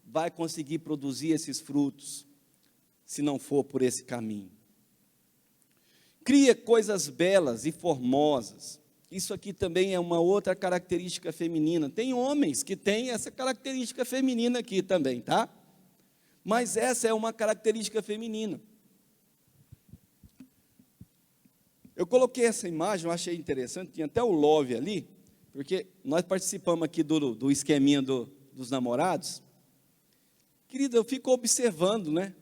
vai conseguir produzir esses frutos se não for por esse caminho. Cria coisas belas e formosas, isso aqui também é uma outra característica feminina. Tem homens que têm essa característica feminina aqui também, tá? Mas essa é uma característica feminina. Eu coloquei essa imagem, eu achei interessante, tinha até o Love ali, porque nós participamos aqui do esqueminha dos namorados. Querida, eu fico observando, né?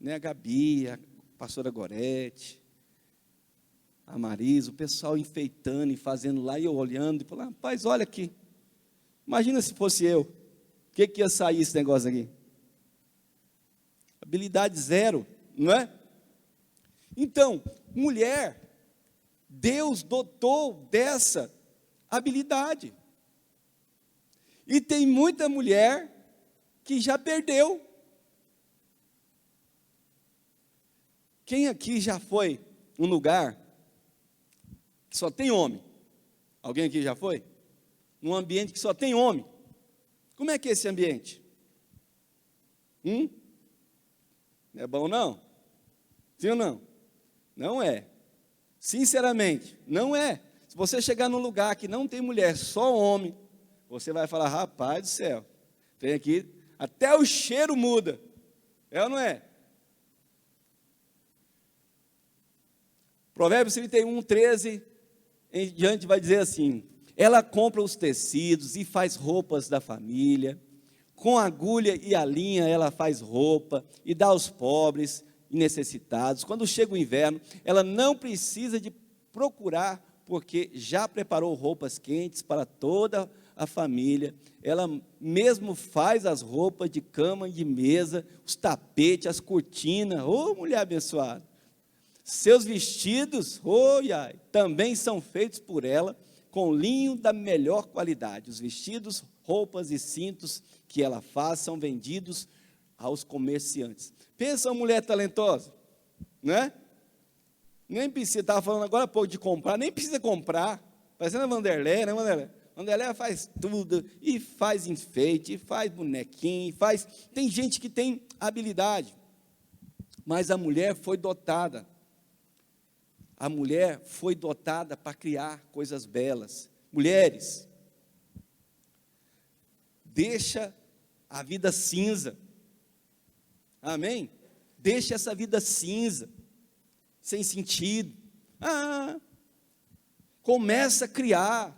A Gabi, a pastora Gorete, a Marisa, o pessoal enfeitando e fazendo lá, e eu olhando, e falando, rapaz, olha aqui, imagina se fosse eu, o que ia sair esse negócio aqui? Habilidade zero, não é? Então, mulher, Deus dotou dessa habilidade. E tem muita mulher que já perdeu. Quem aqui já foi num lugar que só tem homem? Alguém aqui já foi? Num ambiente que só tem homem. Como é que é esse ambiente? Não é bom não? Sim ou não? Não é. Sinceramente, não é. Se você chegar num lugar que não tem mulher, só homem, você vai falar, rapaz do céu, tem aqui, até o cheiro muda. É ou não é? Provérbios 31, 13, em diante vai dizer assim, ela compra os tecidos e faz roupas da família, com a agulha e a linha ela faz roupa e dá aos pobres e necessitados. Quando chega o inverno, ela não precisa de procurar, porque já preparou roupas quentes para toda a família. Ela mesmo faz as roupas de cama e de mesa, os tapetes, as cortinas. Ô, mulher abençoada! Seus vestidos, também são feitos por ela, com linho da melhor qualidade. Os vestidos, roupas e cintos que ela faz são vendidos aos comerciantes. Pensa uma mulher talentosa, né? Nem precisa, estava falando agora há pouco de comprar, nem precisa comprar, parecendo a Vanderlei, né, Vanderlei? Vanderlei faz tudo, e faz enfeite, e faz bonequinho, tem gente que tem habilidade, mas a mulher foi dotada para criar coisas belas. Mulheres, deixa a vida cinza, amém? Deixa essa vida cinza, sem sentido. Começa a criar.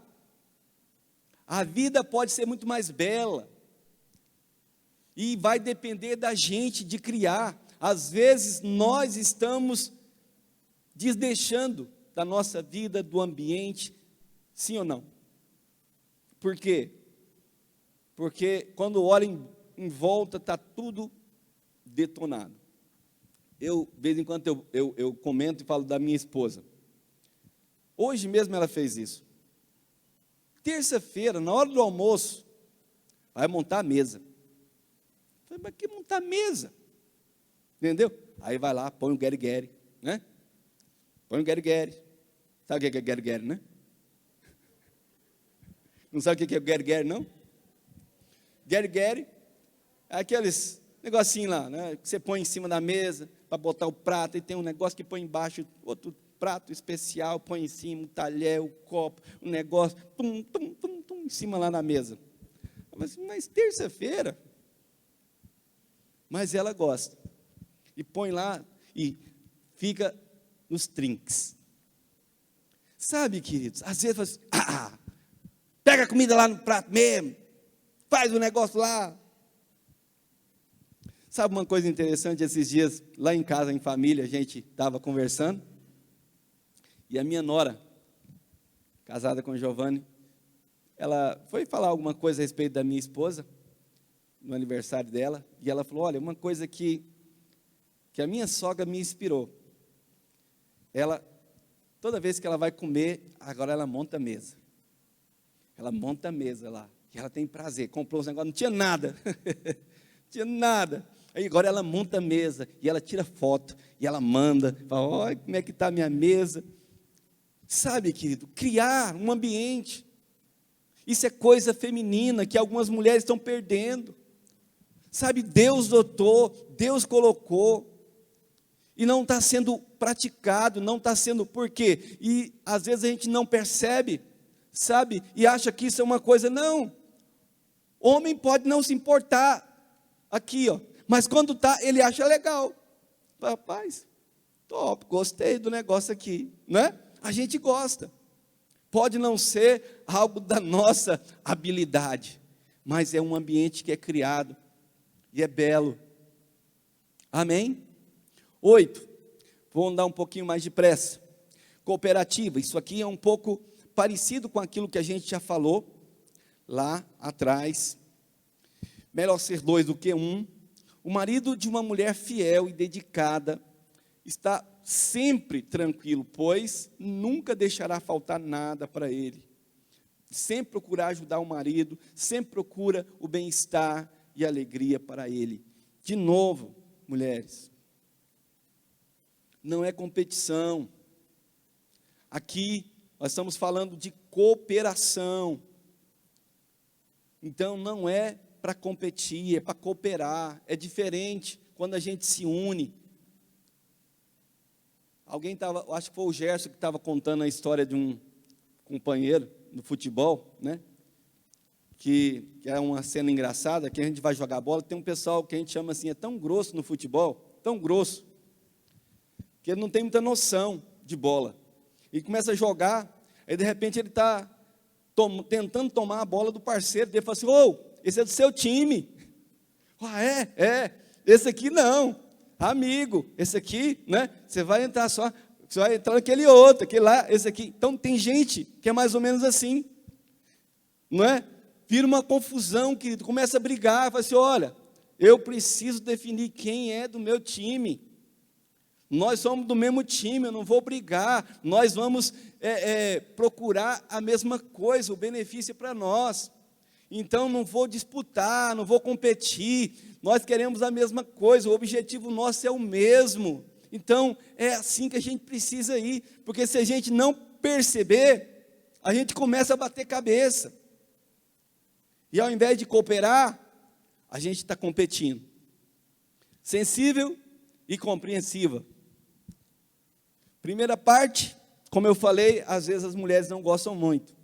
A vida pode ser muito mais bela. E vai depender da gente de criar. Às vezes nós estamos desdeixando da nossa vida, do ambiente, sim ou não? Por quê? Porque quando olha em volta, está tudo detonado. De vez em quando, eu comento e falo da minha esposa. Hoje mesmo ela fez isso. Terça-feira, na hora do almoço, vai montar a mesa. Eu falei, mas que montar a mesa? Entendeu? Aí vai lá, põe o gueri-gueri, né? Põe o gueri-gueri. Sabe o que é gueri-gueri, né? Não sabe o que é gueri-gueri, não? Gueri-gueri é aqueles negocinho lá, né? Que você põe em cima da mesa para botar o prato, e tem um negócio que põe embaixo, outro prato especial, põe em cima, o talher, o copo, um negócio, em cima lá na mesa. Mas terça-feira, mas ela gosta, e põe lá, e fica nos trinques. Sabe, queridos, às vezes fala assim, pega a comida lá no prato mesmo, faz o negócio lá. Sabe uma coisa interessante, esses dias, lá em casa, em família, a gente estava conversando, e a minha nora, casada com o Giovanni, ela foi falar alguma coisa a respeito da minha esposa, no aniversário dela, e ela falou, olha, uma coisa que a minha sogra me inspirou, ela, toda vez que ela vai comer, agora ela monta a mesa, lá, e ela tem prazer, comprou os negócios, não tinha nada, tinha nada, aí agora ela monta a mesa, e ela tira foto, e ela manda, fala, olha como é que está a minha mesa. Sabe, querido, criar um ambiente, isso é coisa feminina, que algumas mulheres estão perdendo. Sabe, Deus dotou, Deus colocou, e não está sendo praticado, não está sendo, por quê? E às vezes a gente não percebe, sabe? E acha que isso é uma coisa, não. Homem pode não se importar, aqui, ó, mas quando está, ele acha legal. Rapaz, top, gostei do negócio aqui, né? A gente gosta. Pode não ser algo da nossa habilidade, mas é um ambiente que é criado e é belo. Amém? 8, vou andar um pouquinho mais depressa. Cooperativa, isso aqui é um pouco parecido com aquilo que a gente já falou lá atrás. Melhor ser 2 do que 1. O marido de uma mulher fiel e dedicada está sempre tranquilo, pois nunca deixará faltar nada para ele. Sempre procura ajudar o marido, sempre procura o bem-estar e alegria para ele. De novo, mulheres, não é competição. Aqui nós estamos falando de cooperação. Então não é para competir, é para cooperar. É diferente quando a gente se une. Alguém estava, acho que foi o Gerson que estava contando a história de um companheiro no futebol, né? Que é uma cena engraçada, que a gente vai jogar bola, tem um pessoal que a gente chama assim, é tão grosso no futebol, tão grosso, que ele não tem muita noção de bola. E começa a jogar, aí de repente ele está tentando tomar a bola do parceiro dele, fala assim, esse é do seu time. Esse aqui não, amigo, esse aqui, né? Você vai entrar naquele outro, aquele lá, esse aqui. Então tem gente que é mais ou menos assim, não é? Vira uma confusão, querido, começa a brigar, fala assim, olha, eu preciso definir quem é do meu time. Nós somos do mesmo time, eu não vou brigar, nós vamos procurar a mesma coisa, o benefício para nós. Então não vou disputar, não vou competir, nós queremos a mesma coisa, o objetivo nosso é o mesmo. Então é assim que a gente precisa ir, porque se a gente não perceber, a gente começa a bater cabeça. E ao invés de cooperar, a gente está competindo. Sensível e compreensiva. Primeira parte, como eu falei, às vezes as mulheres não gostam muito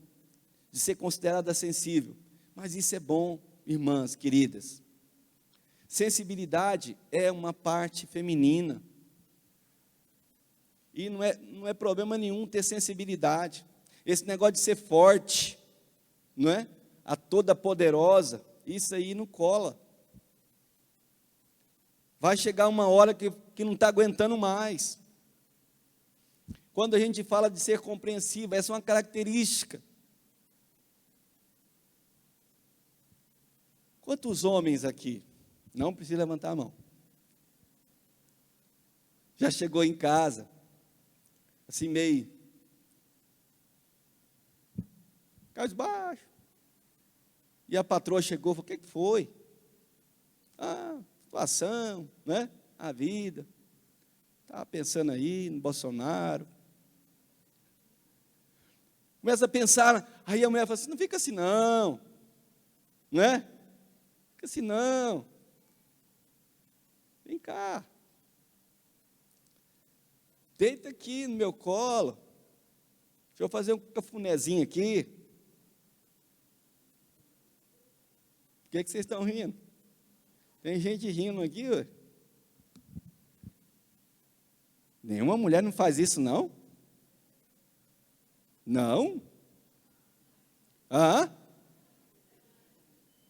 de ser considerada sensível. Mas isso é bom, irmãs queridas. Sensibilidade é uma parte feminina. E não é problema nenhum ter sensibilidade. Esse negócio de ser forte, não é? A toda poderosa, isso aí não cola. Vai chegar uma hora que não está aguentando mais. Quando a gente fala de ser compreensiva, essa é uma característica. Quantos homens aqui? Não precisa levantar a mão. Já chegou em casa, assim meio cabisbaixo. E a patroa chegou e falou, o que foi? Situação, né? A vida. Estava pensando aí no Bolsonaro. Começa a pensar, aí a mulher fala assim, não fica assim não, né? Fica assim não. Vem cá. Deita aqui no meu colo. Deixa eu fazer um cafunézinho aqui. Por que vocês estão rindo? Tem gente rindo aqui, ué. Nenhuma mulher não faz isso, não? Não?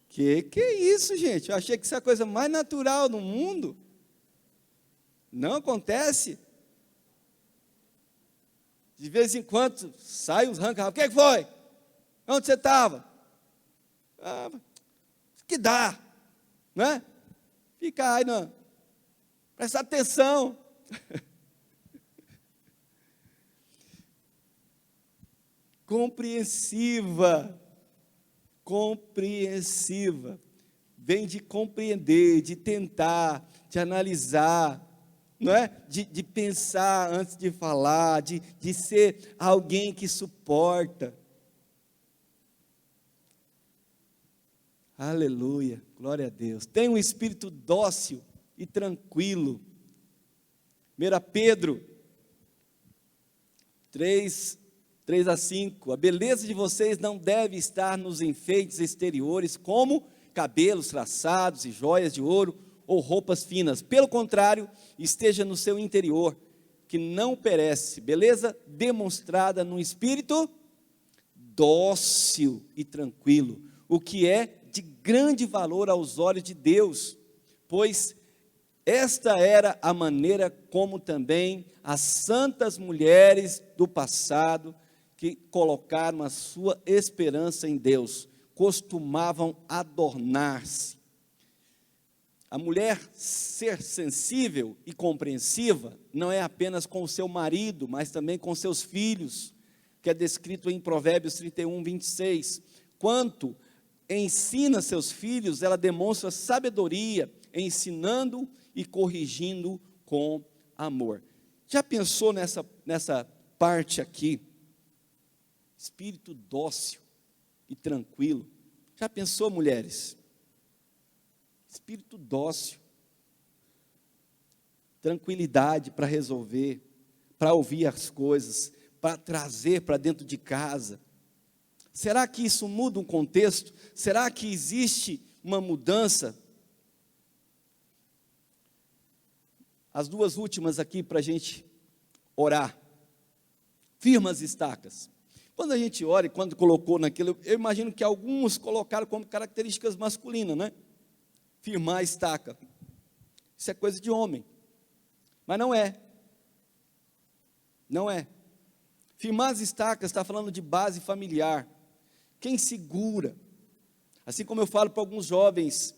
Que é isso, gente? Eu achei que isso é a coisa mais natural do mundo. Não acontece. De vez em quando sai uns arranca-rabos. O que foi? Onde você estava? Que dá, né? Fica aí, não. Presta atenção. Compreensiva. Vem de compreender, de tentar, de analisar, não é? De pensar antes de falar, de ser alguém que suporta. Aleluia, glória a Deus. Tem um espírito dócil e tranquilo. 1 Pedro 3 a 5. A beleza de vocês não deve estar nos enfeites exteriores, como cabelos traçados e joias de ouro ou roupas finas. Pelo contrário, esteja no seu interior, que não perece, beleza demonstrada num espírito dócil e tranquilo, o que é de grande valor aos olhos de Deus, pois esta era a maneira como também as santas mulheres do passado, que colocaram a sua esperança em Deus, costumavam adornar-se. A mulher ser sensível e compreensiva não é apenas com o seu marido, mas também com seus filhos, que é descrito em Provérbios 31, 26. Quanto ensina seus filhos, ela demonstra sabedoria, ensinando e corrigindo com amor. Já pensou nessa parte aqui? Espírito dócil e tranquilo. Já pensou, mulheres? Espírito dócil, tranquilidade para resolver, para ouvir as coisas, para trazer para dentro de casa. Será que isso muda um contexto? Será que existe uma mudança? As duas últimas aqui para a gente orar. Firma as estacas. Quando a gente ora e quando colocou naquilo, eu imagino que alguns colocaram como características masculinas, né? Firmar a estaca. Isso é coisa de homem. Mas não é. Não é. Firmar as estacas está falando de base familiar. Quem segura? Assim como eu falo para alguns jovens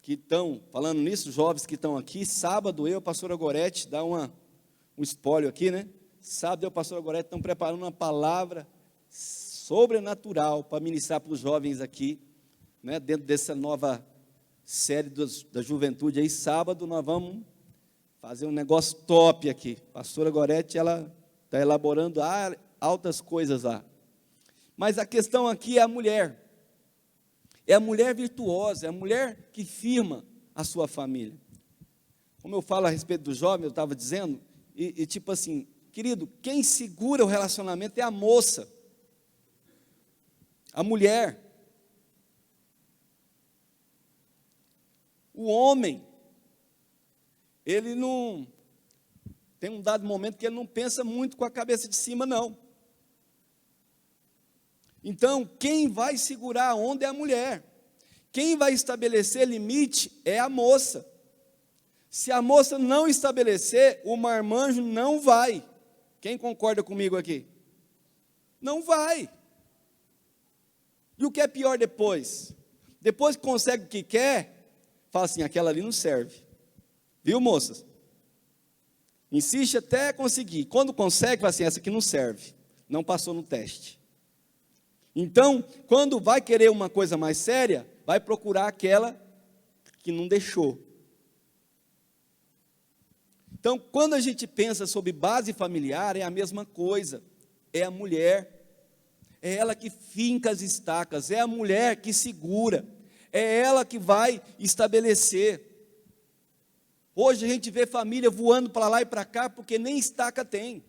que estão, falando nisso, jovens que estão aqui, sábado eu, pastora Gorete, dá um espólio aqui, né? Sábado eu, pastora Gorete, estão preparando uma palavra sobrenatural para ministrar para os jovens aqui, né, dentro dessa nova série da juventude aí. Sábado nós vamos fazer um negócio top aqui. A pastora Gorete, ela está elaborando altas coisas lá. Mas a questão aqui é a mulher. É a mulher virtuosa, é a mulher que firma a sua família. Como eu falo a respeito do jovem, eu estava dizendo, e tipo assim, querido, quem segura o relacionamento é a moça, a mulher. O homem, ele não, tem um dado momento que ele não pensa muito com a cabeça de cima, não. Então, quem vai segurar a onda é a mulher. Quem vai estabelecer limite é a moça. Se a moça não estabelecer, o marmanjo não vai. Quem concorda comigo aqui? Não vai. E o que é pior depois? Depois que consegue o que quer, fala assim, aquela ali não serve. Viu, moças? Insiste até conseguir. Quando consegue, fala assim, essa aqui não serve. Não passou no teste. Então, quando vai querer uma coisa mais séria, vai procurar aquela que não deixou. Então, quando a gente pensa sobre base familiar, é a mesma coisa. É a mulher. É ela que finca as estacas. É a mulher que segura. É ela que vai estabelecer. Hoje a gente vê família voando para lá e para cá, porque nem estaca tem.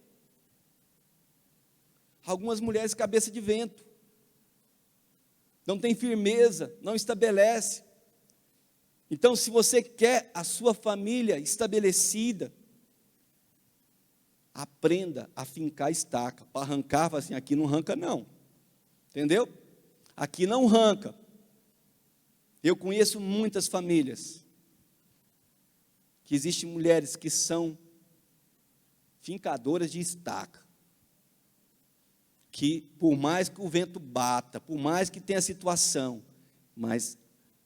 Algumas mulheres cabeça de vento. Não tem firmeza, não estabelece. Então, se você quer a sua família estabelecida, aprenda a fincar a estaca. Para arrancar, fala assim, aqui não arranca não. Entendeu? Aqui não arranca. Eu conheço muitas famílias que existem mulheres que são fincadoras de estaca, que por mais que o vento bata, por mais que tenha situação, mas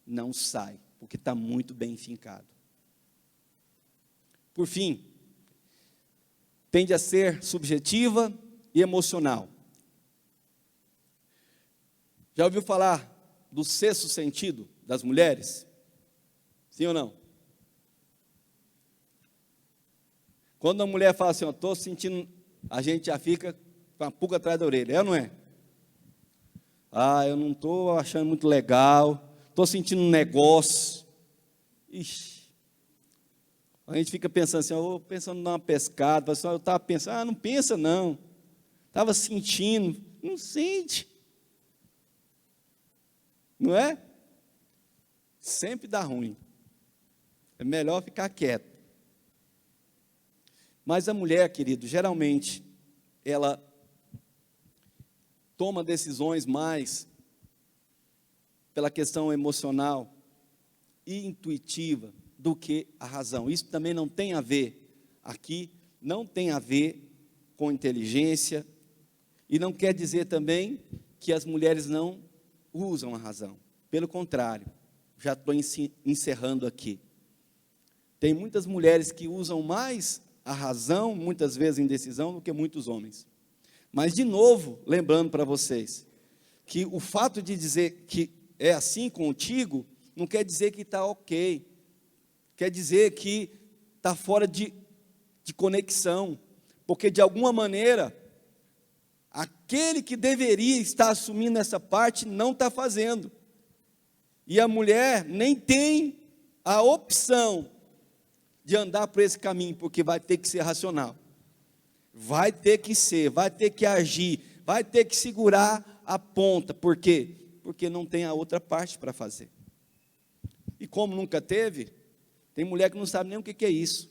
não sai, porque está muito bem fincado. Por fim, tende a ser subjetiva e emocional. Já ouviu falar do sexto sentido das mulheres? Sim ou não? Quando a mulher fala assim, estou sentindo, a gente já fica com a pulga atrás da orelha, é ou não é? Eu não estou achando muito legal, estou sentindo um negócio. Ixi, A gente fica pensando assim, eu pensando numa pescada, eu estava pensando, não pensa não. Estava sentindo, não sente. Não é? Sempre dá ruim. É melhor ficar quieto. Mas a mulher, querido, geralmente, ela toma decisões mais pela questão emocional e intuitiva do que a razão. Isso também não tem a ver, aqui, não tem a ver com inteligência, e não quer dizer também que as mulheres não usam a razão. Pelo contrário, já estou encerrando aqui. Tem muitas mulheres que usam mais a razão, muitas vezes indecisão, do que muitos homens. Mas, de novo, lembrando para vocês, que o fato de dizer que é assim contigo, não quer dizer que está ok, quer dizer que está fora de conexão, porque, de alguma maneira, aquele que deveria estar assumindo essa parte, não está fazendo, e a mulher nem tem a opção de andar por esse caminho, porque vai ter que ser racional, vai ter que ser, vai ter que agir, vai ter que segurar a ponta. Por quê? Porque não tem a outra parte para fazer. E como nunca teve, tem mulher que não sabe nem o que é isso,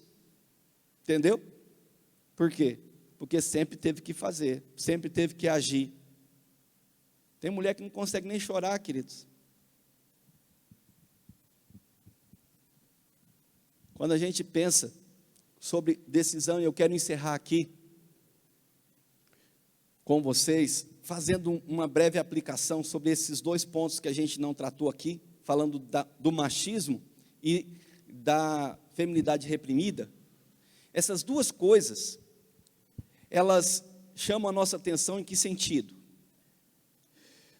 entendeu? Por quê? Porque sempre teve que fazer, sempre teve que agir. Tem mulher que não consegue nem chorar, queridos. Quando a gente pensa sobre decisão, e eu quero encerrar aqui com vocês, fazendo uma breve aplicação sobre esses dois pontos que a gente não tratou aqui, falando do machismo e da feminilidade reprimida. Essas duas coisas, elas chamam a nossa atenção em que sentido?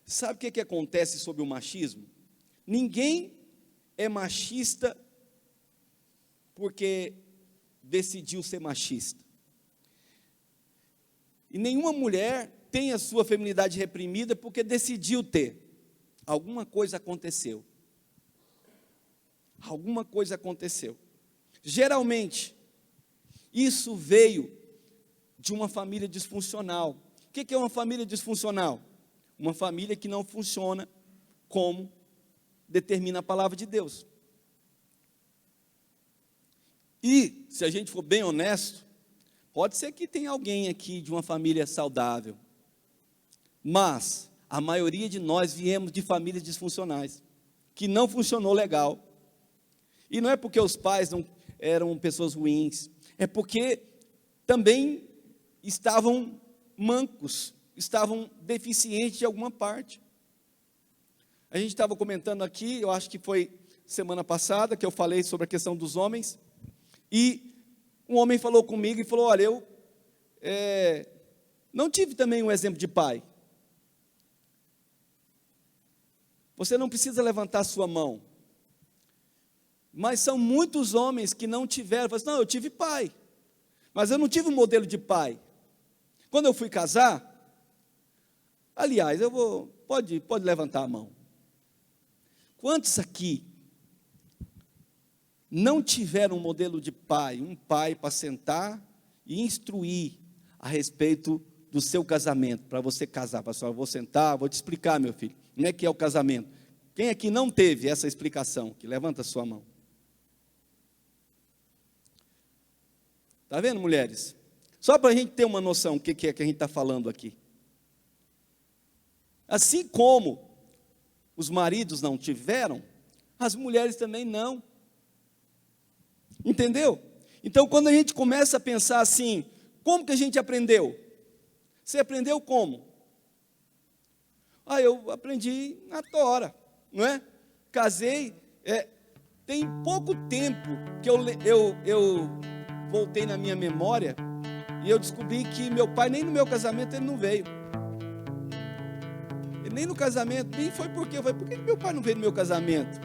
Sabe o que acontece sobre o machismo? Ninguém é machista porque decidiu ser machista. E nenhuma mulher tem a sua feminilidade reprimida porque decidiu ter. Alguma coisa aconteceu. Alguma coisa aconteceu. Geralmente, isso veio de uma família disfuncional. O que é uma família disfuncional? Uma família que não funciona como determina a palavra de Deus. E, se a gente for bem honesto, pode ser que tenha alguém aqui de uma família saudável, mas a maioria de nós viemos de famílias disfuncionais, que não funcionou legal. E não é porque os pais não eram pessoas ruins, é porque também estavam mancos, estavam deficientes de alguma parte. A gente estava comentando aqui, eu acho que foi semana passada, que eu falei sobre a questão dos homens, e um homem falou comigo e falou, olha, eu não tive também um exemplo de pai. Você não precisa levantar a sua mão, mas são muitos homens que não tiveram, falam assim, não, eu tive pai, mas eu não tive um modelo de pai. Quando eu fui casar, aliás, pode levantar a mão. Quantos aqui não tiveram um modelo de pai, um pai para sentar e instruir a respeito do seu casamento, para você casar? Pastor, eu vou sentar, vou te explicar, meu filho, como é que é o casamento. Quem aqui não teve essa explicação? Que levanta a sua mão. Está vendo, mulheres? Só para a gente ter uma noção do que é que a gente está falando aqui. Assim como os maridos não tiveram, as mulheres também não. Entendeu? Então, quando a gente começa a pensar assim, como que a gente aprendeu? Você aprendeu como? Eu aprendi na tora, não é? Casei, tem pouco tempo que eu voltei na minha memória e eu descobri que meu pai, nem no meu casamento, ele não veio. Ele nem no casamento, nem foi por quê? Por que meu pai não veio no meu casamento?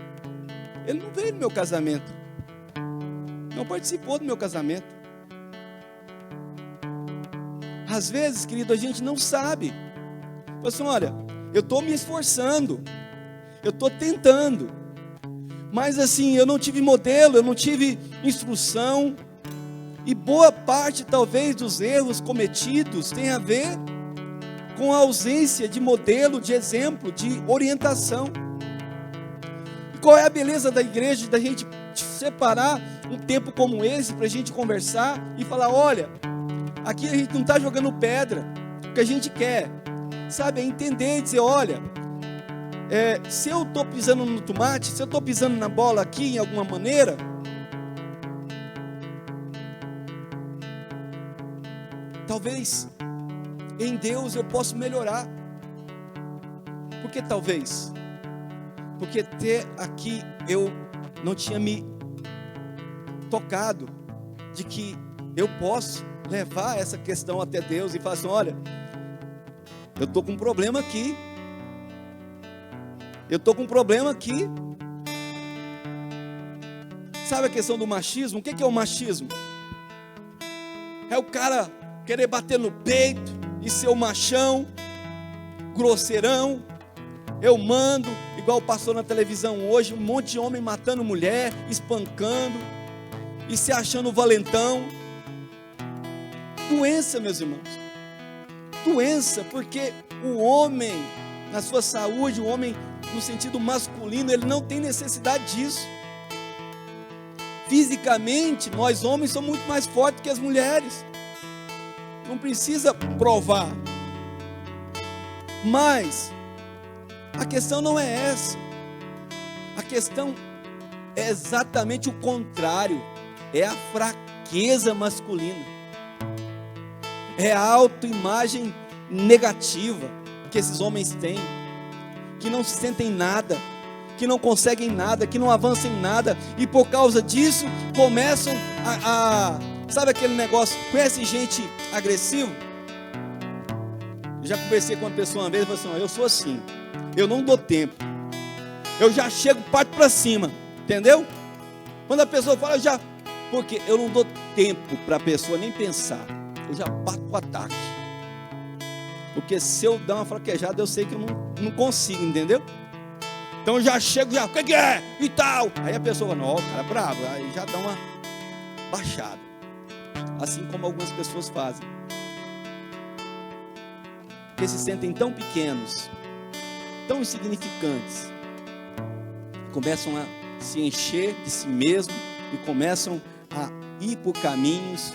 Ele não veio no meu casamento. Não participou do meu casamento. Às vezes, querido, a gente não sabe. Fala assim, olha, eu estou me esforçando, eu estou tentando, Mas assim, eu não tive modelo, eu não tive instrução. E boa parte, talvez, dos erros cometidos tem a ver com a ausência de modelo, de exemplo, de orientação. E qual é a beleza da igreja, da gente separar um tempo como esse, para a gente conversar e falar, olha, aqui a gente não está jogando pedra, o que a gente quer, sabe, é entender e dizer, olha, se eu estou pisando no tomate, se eu estou pisando na bola aqui, em alguma maneira, talvez em Deus eu possa melhorar. Por que talvez? Porque até aqui eu não tinha me tocado de que eu posso levar essa questão até Deus e falar assim, olha, eu estou com um problema aqui. Eu estou com um problema aqui. Sabe a questão do machismo? O que é o machismo? É o cara querer bater no peito e ser o machão, grosseirão. Eu mando, igual passou na televisão hoje, um monte de homem matando mulher, espancando e se achando valentão. Doença, meus irmãos. Doença, porque o homem, na sua saúde, o homem no sentido masculino, ele não tem necessidade disso. Fisicamente, nós homens somos muito mais fortes que as mulheres. Não precisa provar. Mas a questão não é essa. A questão é exatamente o contrário. É a fraqueza masculina. É a autoimagem negativa que esses homens têm, que não se sentem nada, que não conseguem nada, que não avançam em nada, e por causa disso começam sabe aquele negócio, conhece gente agressiva? Eu já conversei com uma pessoa uma vez e falei assim, eu sou assim, eu não dou tempo, eu já chego, parto para cima, entendeu? Quando a pessoa fala, porque eu não dou tempo para a pessoa nem pensar, eu já bato o ataque. Porque se eu dar uma fraquejada, eu sei que eu não consigo, entendeu? Então eu já chego, o que é? E tal. Aí a pessoa fala, não, o cara é bravo. Aí já dá uma baixada. Assim como algumas pessoas fazem. Porque se sentem tão pequenos, tão insignificantes, começam a se encher de si mesmo e começam a ir por caminhos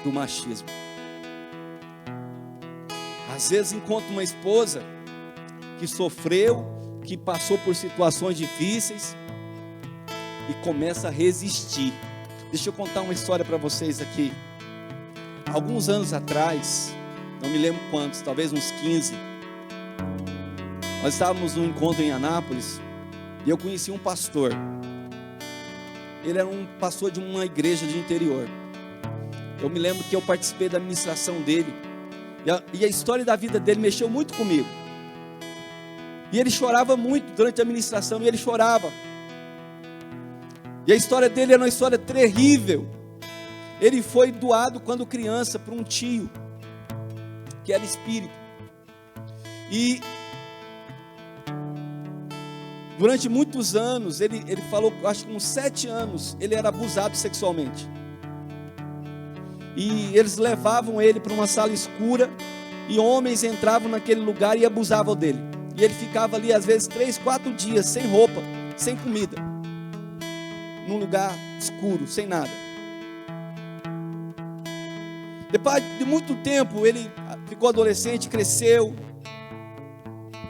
do machismo. Às vezes encontra uma esposa que sofreu, que passou por situações difíceis e começa a resistir. Deixa eu contar uma história para vocês aqui. Alguns anos atrás, não me lembro quantos, talvez uns 15, nós estávamos num encontro em Anápolis e eu conheci um pastor. Ele era um pastor de uma igreja de interior. Eu me lembro que eu participei da administração dele. E a história da vida dele mexeu muito comigo. E ele chorava muito durante a administração. E ele chorava. E a história dele era uma história terrível. Ele foi doado quando criança para um tio, que era espírita. E durante muitos anos, ele falou, acho que uns 7 anos, ele era abusado sexualmente. E eles levavam ele para uma sala escura, e homens entravam naquele lugar e abusavam dele. E ele ficava ali às vezes 3, 4 dias, sem roupa, sem comida, num lugar escuro, sem nada. Depois de muito tempo, ele ficou adolescente, cresceu,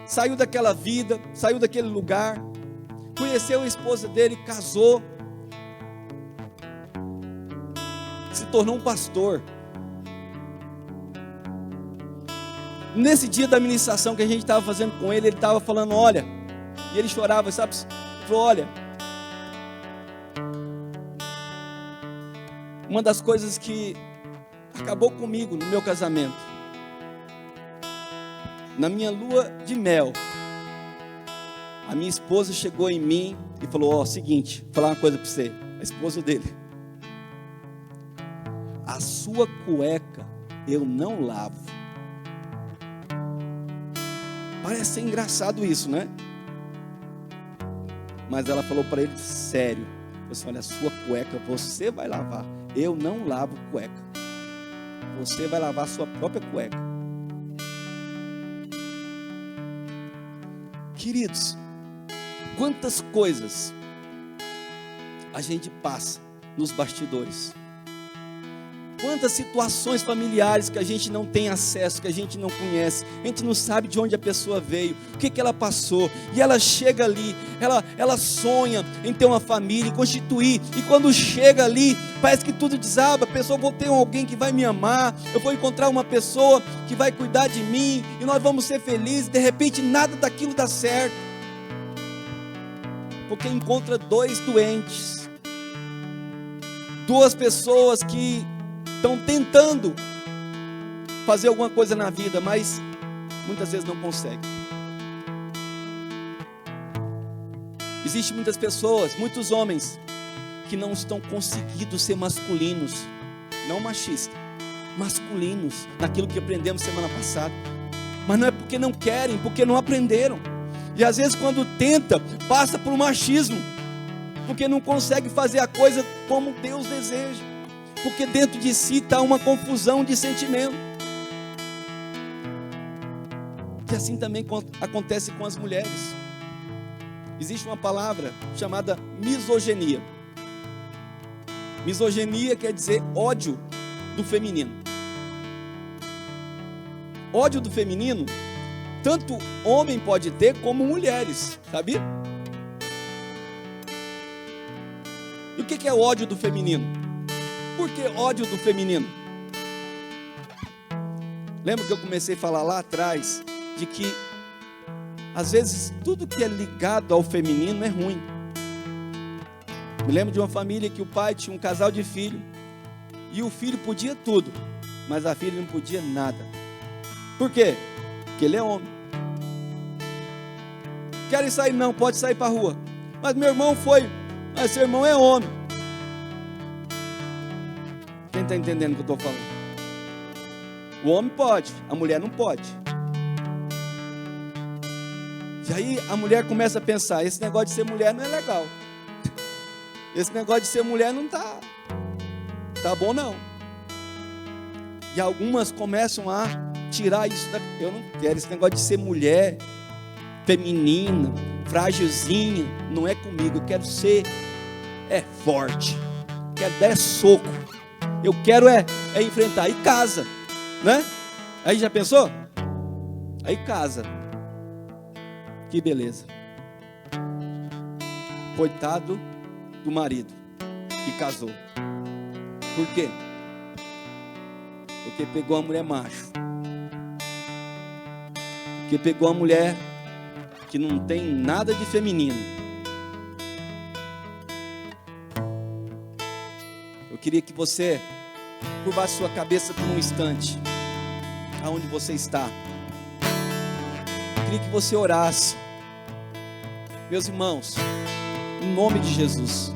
saiu daquela vida, saiu daquele lugar, conheceu a esposa dele, casou, se tornou um pastor. Nesse dia da ministração que a gente estava fazendo com ele, ele estava falando, olha, e ele chorava, sabe? Ele falou, olha, uma das coisas que acabou comigo no meu casamento, na minha lua de mel, a minha esposa chegou em mim e falou, seguinte, vou falar uma coisa para você, a esposa dele, a sua cueca eu não lavo. Parece ser engraçado isso, né? Mas ela falou para ele sério. Assim, olha, a sua cueca você vai lavar. Eu não lavo cueca. Você vai lavar a sua própria cueca. Queridos, quantas coisas a gente passa nos bastidores. Quantas situações familiares que a gente não tem acesso, que a gente não conhece, a gente não sabe de onde a pessoa veio, o que ela passou, e ela chega ali, ela sonha em ter uma família, em constituir, e quando chega ali, parece que tudo desaba. A pessoa, vou ter alguém que vai me amar, eu vou encontrar uma pessoa que vai cuidar de mim, e nós vamos ser felizes. De repente nada daquilo dá certo, porque encontra dois doentes, duas pessoas que estão tentando fazer alguma coisa na vida, mas muitas vezes não conseguem. Existem muitas pessoas, muitos homens, que não estão conseguindo ser masculinos, não machistas, masculinos, naquilo que aprendemos semana passada. Mas não é porque não querem, porque não aprenderam. E às vezes quando tenta, passa por um machismo, porque não consegue fazer a coisa como Deus deseja, porque dentro de si está uma confusão de sentimento. E assim também acontece com as mulheres. Existe uma palavra chamada misoginia. Misoginia quer dizer ódio do feminino. Ódio do feminino, tanto homem pode ter como mulheres, sabia? E o que é ódio do feminino? Por que ódio do feminino? Lembra que eu comecei a falar lá atrás de que às vezes tudo que é ligado ao feminino é ruim. Me lembro de uma família que o pai tinha um casal de filhos e o filho podia tudo, mas a filha não podia nada. Por quê? Porque ele é homem. Querem sair? Não, pode sair para a rua. Mas meu irmão foi. Mas seu irmão é homem. Quem está entendendo o que eu estou falando? O homem pode, a mulher não pode. E aí a mulher começa a pensar: esse negócio de ser mulher não é legal. Esse negócio de ser mulher não tá bom não. E algumas começam a tirar isso daqui. Eu não quero esse negócio de ser mulher, feminina, frágilzinha, não é comigo. Eu quero ser forte, quero dar soco, eu quero enfrentar. E casa, né? Aí já pensou? Aí casa. Que beleza. Coitado do marido que casou. Por quê? Porque pegou uma mulher macho. Porque pegou uma mulher que não tem nada de feminino. Eu queria que você curvasse sua cabeça por um instante, aonde você está. Eu queria que você orasse. Meus irmãos, em nome de Jesus,